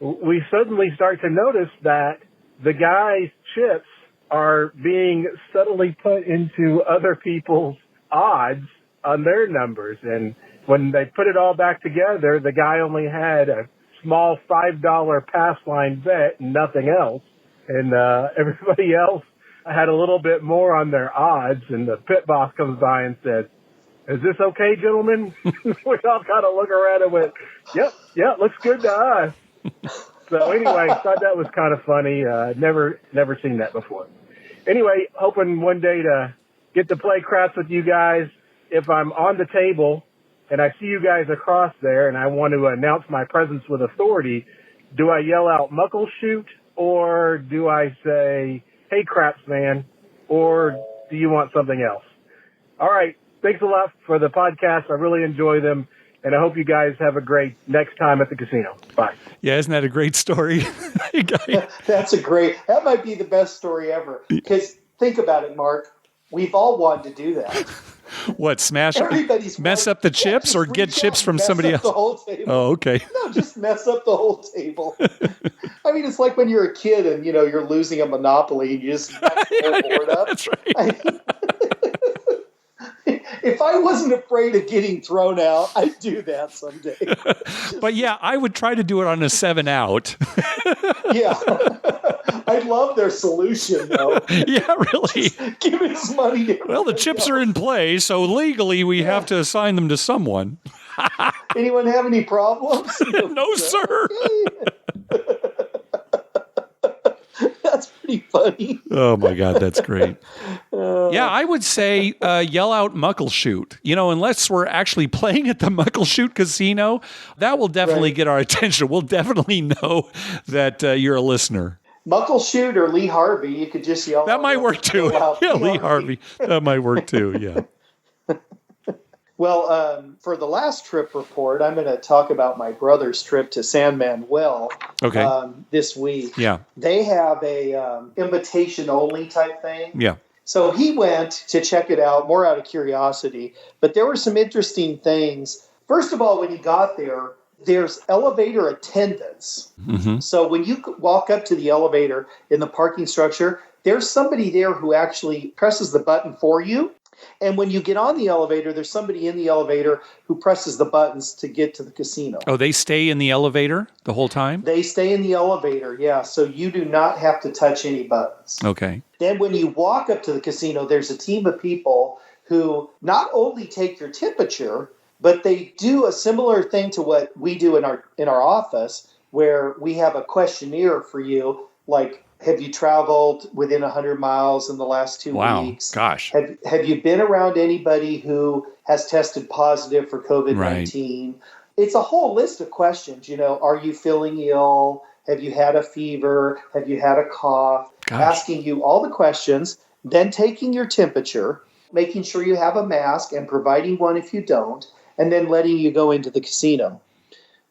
Speaker 15: we suddenly start to notice that the guy's chips are being subtly put into other people's odds on their numbers. And when they put it all back together, the guy only had a small $5 pass line bet and nothing else. And everybody else had a little bit more on their odds. And the pit boss comes by and says, "Is this okay, gentlemen?" We all kind of look around and went, yep, looks good to us. So anyway, thought that was kind of funny. Never seen that before. Anyway, hoping one day to get to play craps with you guys. If I'm on the table and I see you guys across there and I want to announce my presence with authority, do I yell out "Muckleshoot" or do I say, "Hey, craps man," or do you want something else? All right. Thanks a lot for the podcast. I really enjoy them. And I hope you guys have a great next time at the casino. Bye.
Speaker 1: Yeah, isn't that a great story?
Speaker 2: That might be the best story ever. Because think about it, Mark. We've all wanted to do that.
Speaker 1: What, mess up the chips or get chips from somebody else?
Speaker 2: The whole table.
Speaker 1: Oh, okay.
Speaker 2: No, just mess up the whole table. I mean, it's like when you're a kid and, you're losing a Monopoly and you just mess the whole board up.
Speaker 1: That's right.
Speaker 2: If I wasn't afraid of getting thrown out, I'd do that someday.
Speaker 1: But yeah, I would try to do it on a 7 out.
Speaker 2: Yeah. I love their solution, though.
Speaker 1: Yeah, really.
Speaker 2: Just give his money to
Speaker 1: Well, the chips are in play, so legally we have to assign them to someone.
Speaker 2: Anyone have any problems?
Speaker 1: No, sir.
Speaker 2: That's pretty funny.
Speaker 1: Oh, my God, that's great. Yeah, I would say yell out Muckleshoot. Unless we're actually playing at the Muckleshoot Casino, that will definitely get our attention. We'll definitely know that you're a listener.
Speaker 2: Muckleshoot or Lee Harvey, you could just yell.
Speaker 1: That might work too. Yeah, Lee Harvey. That might work too, yeah.
Speaker 2: Well, for the last trip report, I'm going to talk about my brother's trip to San Manuel this week.
Speaker 1: Yeah.
Speaker 2: They have a invitation-only type thing.
Speaker 1: Yeah.
Speaker 2: So he went to check it out more out of curiosity. But there were some interesting things. First of all, when he got there, there's elevator attendants.
Speaker 1: Mm-hmm.
Speaker 2: So when you walk up to the elevator in the parking structure, there's somebody there who actually presses the button for you. And when you get on the elevator, there's somebody in the elevator who presses the buttons to get to the casino.
Speaker 1: Oh, they stay in the elevator the whole time?
Speaker 2: They stay in the elevator, yeah. So you do not have to touch any buttons.
Speaker 1: Okay.
Speaker 2: Then when you walk up to the casino, there's a team of people who not only take your temperature, but they do a similar thing to what we do in our office, where we have a questionnaire for you, like, have you traveled within 100 miles in the last 2 weeks?
Speaker 1: Gosh.
Speaker 2: Have you been around anybody who has tested positive for COVID-19? Right. It's a whole list of questions. Are you feeling ill? Have you had a fever? Have you had a cough?
Speaker 1: Gosh.
Speaker 2: Asking you all the questions, then taking your temperature, making sure you have a mask and providing one if you don't, and then letting you go into the casino.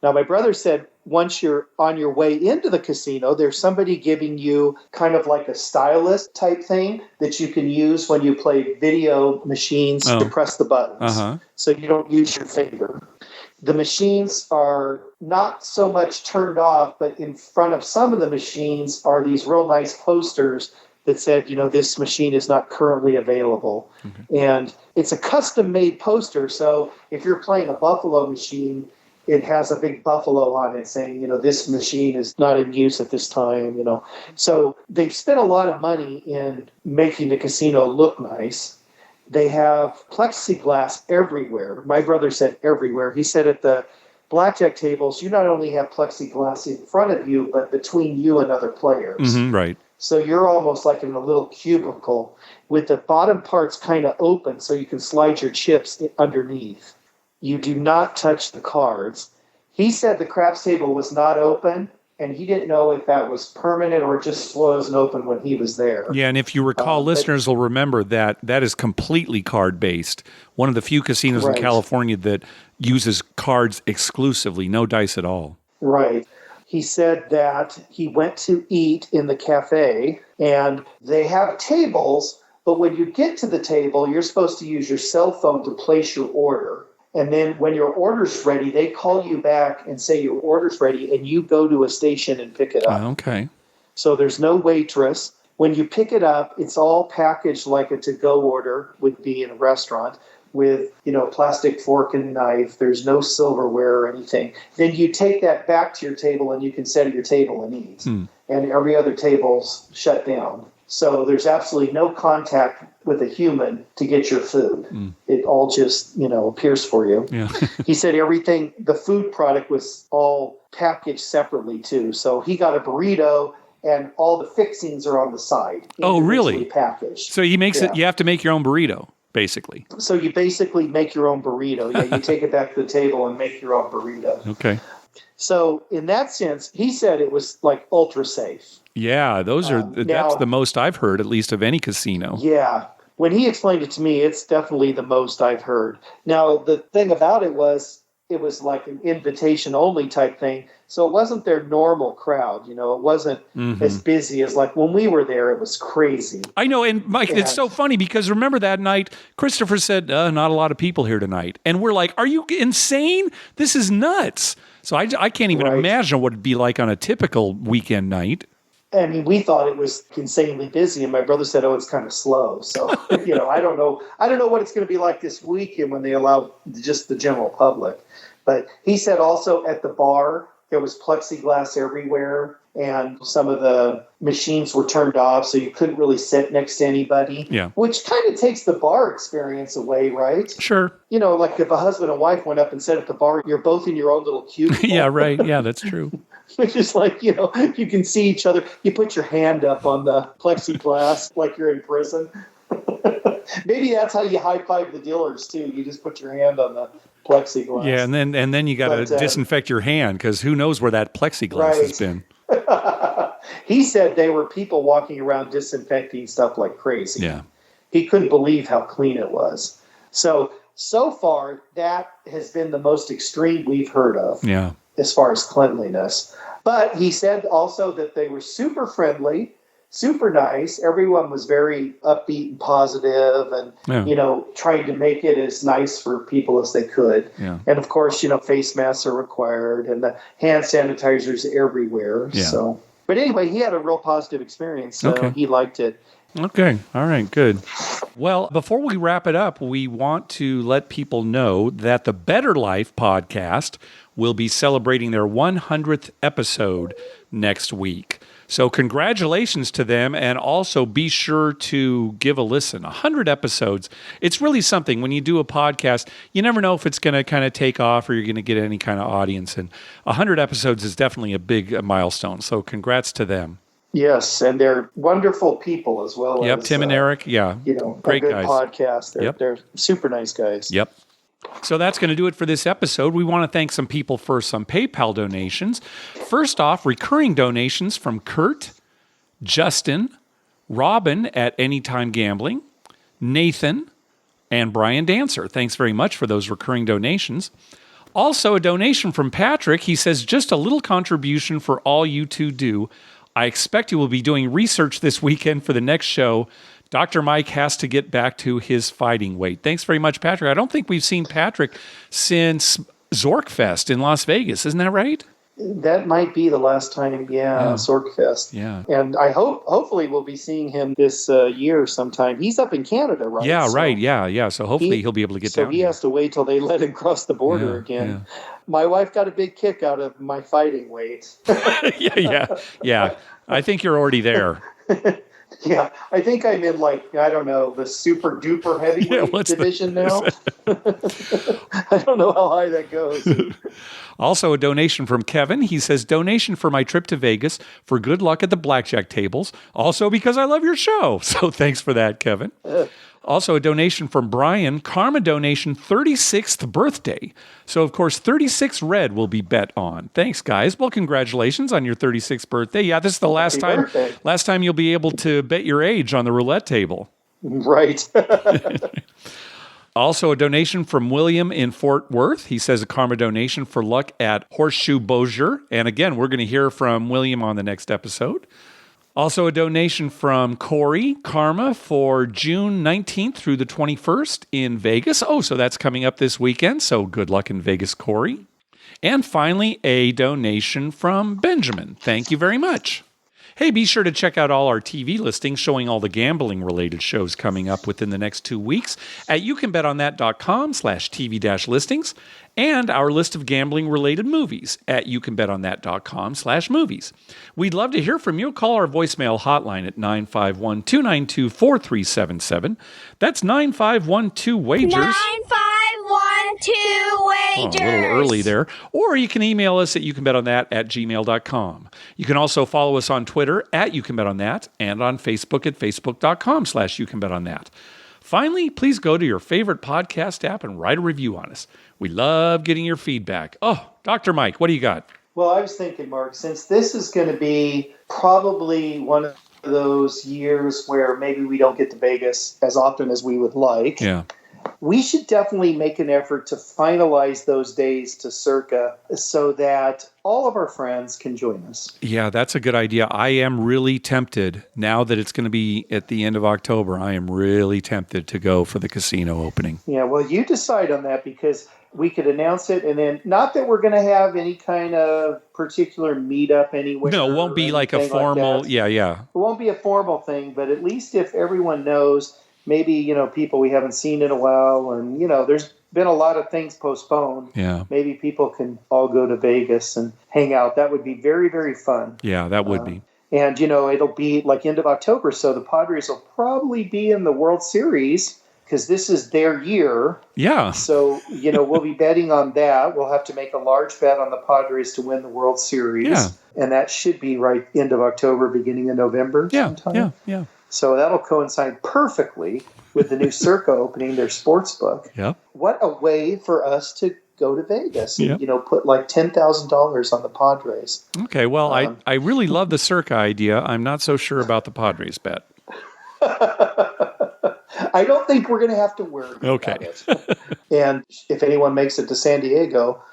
Speaker 2: Now, my brother said once you're on your way into the casino, there's somebody giving you kind of like a stylus type thing that you can use when you play video machines to press the buttons.
Speaker 1: Uh-huh.
Speaker 2: So you don't use your finger. The machines are not so much turned off, but in front of some of the machines are these real nice posters that said, this machine is not currently available. Okay. And it's a custom-made poster, so if you're playing a Buffalo machine, it has a big buffalo on it saying, this machine is not in use at this time, So they've spent a lot of money in making the casino look nice. They have plexiglass everywhere. My brother said everywhere. He said at the blackjack tables, you not only have plexiglass in front of you, but between you and other players.
Speaker 1: Mm-hmm, right.
Speaker 2: So you're almost like in a little cubicle with the bottom parts kind of open so you can slide your chips underneath. You do not touch the cards. He said the craps table was not open, and he didn't know if that was permanent or just wasn't open when he was there.
Speaker 1: Yeah, and if you recall, listeners will remember that is completely card-based. One of the few casinos in California that uses cards exclusively, no dice at all.
Speaker 2: Right. He said that he went to eat in the cafe, and they have tables, but when you get to the table, you're supposed to use your cell phone to place your order. And then when your order's ready, they call you back and say your order's ready, and you go to a station and pick it up.
Speaker 1: Okay.
Speaker 2: So there's no waitress. When you pick it up, it's all packaged like a to-go order would be in a restaurant with, plastic fork and knife. There's no silverware or anything. Then you take that back to your table, and you can sit at your table and eat. And every other table's shut down. So there's absolutely no contact with a human to get your food. It all just, appears for you.
Speaker 1: Yeah.
Speaker 2: He said everything, the food product was all packaged separately too. So he got a burrito and all the fixings are on the side.
Speaker 1: Oh, really?
Speaker 2: Packaged.
Speaker 1: So he makes it, you have to make your own burrito, basically.
Speaker 2: So you basically make your own burrito. Yeah, you take it back to the table and make your own burrito.
Speaker 1: Okay.
Speaker 2: So in that sense, he said it was like ultra safe.
Speaker 1: Yeah, that's the most I've heard, at least of any casino.
Speaker 2: Yeah. When he explained it to me, it's definitely the most I've heard. Now, the thing about it was like an invitation-only type thing, so it wasn't their normal crowd. It wasn't as busy as like when we were there. It was crazy.
Speaker 1: I know, and Mike, it's so funny because remember that night, Christopher said, not a lot of people here tonight. And we're like, are you insane? This is nuts. So I can't even imagine what it'd be like on a typical weekend night.
Speaker 2: I mean, we thought it was insanely busy, and my brother said, "Oh, it's kind of slow." So, I don't know what it's going to be like this weekend when they allow just the general public. But he said also at the bar there was plexiglass everywhere, and some of the machines were turned off, so you couldn't really sit next to anybody.
Speaker 1: Yeah.
Speaker 2: Which kind of takes the bar experience away, right?
Speaker 1: Sure.
Speaker 2: Like if a husband and wife went up and sat at the bar, you're both in your own little cubicle.
Speaker 1: Yeah, right. Yeah, that's true.
Speaker 2: Which is like, you can see each other. You put your hand up on the plexiglass like you're in prison. Maybe that's how you high-five the dealers, too. You just put your hand on the plexiglass.
Speaker 1: Yeah, and then you got to disinfect your hand, because who knows where that plexiglass has been.
Speaker 2: He said there were people walking around disinfecting stuff like crazy.
Speaker 1: Yeah.
Speaker 2: He couldn't believe how clean it was. So far, that has been the most extreme we've heard of.
Speaker 1: Yeah.
Speaker 2: As far as cleanliness. But he said also that they were super friendly, super nice. Everyone was very upbeat and positive and, trying to make it as nice for people as they could.
Speaker 1: Yeah.
Speaker 2: And of course, face masks are required and the hand sanitizers everywhere.
Speaker 1: Yeah.
Speaker 2: So, but anyway, he had a real positive experience. So he liked it.
Speaker 1: Okay. All right. Good. Well, before we wrap it up, we want to let people know that the Better Life podcast will be celebrating their 100th episode next week. So congratulations to them, and also be sure to give a listen. 100 episodes. It's really something. When you do a podcast, you never know if it's going to kind of take off or you're going to get any kind of audience. And 100 episodes is definitely a big milestone. So congrats to them.
Speaker 2: Yes, and they're wonderful people as well.
Speaker 1: Yep,
Speaker 2: as,
Speaker 1: Tim and Eric. Yeah, great
Speaker 2: a good
Speaker 1: guys.
Speaker 2: Podcast. They're super nice guys.
Speaker 1: Yep. So that's going to do it for this episode. We want to thank some people for some PayPal donations. First off, recurring donations from Kurt, Justin, Robin at Anytime Gambling, Nathan, and Brian Dancer. Thanks very much for those recurring donations. Also, a donation from Patrick. He says, just a little contribution for all you two do. I expect you will be doing research this weekend for the next show. Dr. Mike has to get back to his fighting weight. Thanks very much, Patrick. I don't think we've seen Patrick since Zorkfest in Las Vegas. Isn't that right?
Speaker 2: That might be the last time, Zorkfest.
Speaker 1: Yeah.
Speaker 2: And I hopefully we'll be seeing him this year sometime. He's up in Canada, right?
Speaker 1: Yeah, right. Yeah. So hopefully he'll be able to get down.
Speaker 2: So he has to wait till they let him cross the border again. Yeah. My wife got a big kick out of my fighting weight.
Speaker 1: Yeah. I think you're already there.
Speaker 2: Yeah, I think I'm in the super duper heavyweight division now. I don't know how high that goes.
Speaker 1: Also, a donation from Kevin. He says, donation for my trip to Vegas for good luck at the blackjack tables. Also because I love your show. So thanks for that, Kevin. Also, a donation from Brian. Karma donation, 36th birthday. So, of course, 36 red will be bet on. Thanks, guys. Well, congratulations on your 36th birthday. Yeah, this is the last time you'll be able to bet your age on the roulette table.
Speaker 2: Right.
Speaker 1: Also, a donation from William in Fort Worth. He says a karma donation for luck at Horseshoe Bossier. And again, we're going to hear from William on the next episode. Also, a donation from Corey, karma for June 19th through the 21st in Vegas. Oh, so that's coming up this weekend. So good luck in Vegas, Corey. And finally, a donation from Benjamin. Thank you very much. Hey, be sure to check out all our TV listings showing all the gambling-related shows coming up within the next 2 weeks at youcanbetonthat.com/TV-listings and our list of gambling-related movies at youcanbetonthat.com/movies. We'd love to hear from you. Call our voicemail hotline at 951-292-4377. That's 9512-WAGERS.
Speaker 16: 9512-WAGERS.
Speaker 1: A little early there. Or you can email us at youcanbetonThat@gmail.com. You can also follow us on Twitter at YouCanBetOnThat and on Facebook at facebook.com/YouCanBetOnThat. Finally, please go to your favorite podcast app and write a review on us. We love getting your feedback. Oh, Dr. Mike, what do you got?
Speaker 2: Well, I was thinking, Mark, since this is going to be probably one of those years where maybe we don't get to Vegas as often as we would like.
Speaker 1: Yeah.
Speaker 2: We should definitely make an effort to finalize those days to Circa so that all of our friends can join us.
Speaker 1: Yeah, that's a good idea. I am really tempted now that it's going to be at the end of October. I am really tempted to go for the casino opening.
Speaker 2: Yeah, well, you decide on that because we could announce it, and then not that we're going to have any kind of particular meetup anywhere.
Speaker 1: No, it won't be like a formal,
Speaker 2: like
Speaker 1: yeah.
Speaker 2: It won't be a formal thing, but at least if everyone knows, maybe, people we haven't seen in a while, and, there's been a lot of things postponed.
Speaker 1: Yeah.
Speaker 2: Maybe people can all go to Vegas and hang out. That would be very, very fun.
Speaker 1: Yeah, that would be.
Speaker 2: And, it'll be like end of October, so the Padres will probably be in the World Series because this is their year.
Speaker 1: Yeah.
Speaker 2: So, we'll be betting on that. We'll have to make a large bet on the Padres to win the World Series.
Speaker 1: Yeah.
Speaker 2: And that should be right end of October, beginning of November sometime.
Speaker 1: Yeah.
Speaker 2: So that'll coincide perfectly with the new Circa opening their sports book.
Speaker 1: Yep.
Speaker 2: What a way for us to go to Vegas and,
Speaker 1: Yep.
Speaker 2: put like $10,000 on the Padres.
Speaker 1: Okay, well, I really love the Circa idea. I'm not so sure about the Padres bet.
Speaker 2: I don't think we're going to have to worry
Speaker 1: Okay.
Speaker 2: about it. And if anyone makes it to San Diego,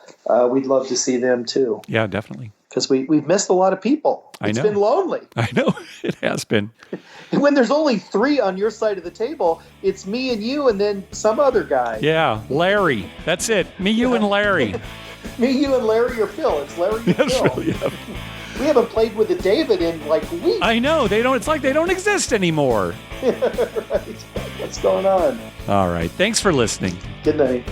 Speaker 2: we'd love to see them too.
Speaker 1: Yeah, definitely.
Speaker 2: Because we've missed a lot of people.
Speaker 1: I
Speaker 2: It's
Speaker 1: know.
Speaker 2: been lonely.
Speaker 1: I know. It has been.
Speaker 2: When there's only 3 on your side of the table, it's me and you and then some other guy.
Speaker 1: Yeah, Larry. That's it. Me, you, and Larry.
Speaker 2: Me, you, and Larry or Phil. It's Larry or
Speaker 1: That's
Speaker 2: Phil.
Speaker 1: really it.
Speaker 2: We haven't played with a David in like weeks.
Speaker 1: I know. It's like they don't exist anymore.
Speaker 2: Right. What's going on?
Speaker 1: All right. Thanks for listening.
Speaker 2: Good night.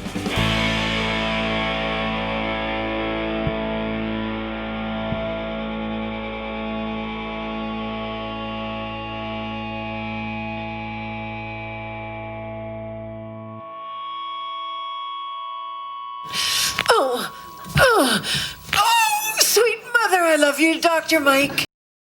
Speaker 16: Oh, sweet mother, I love you, Dr. Mike.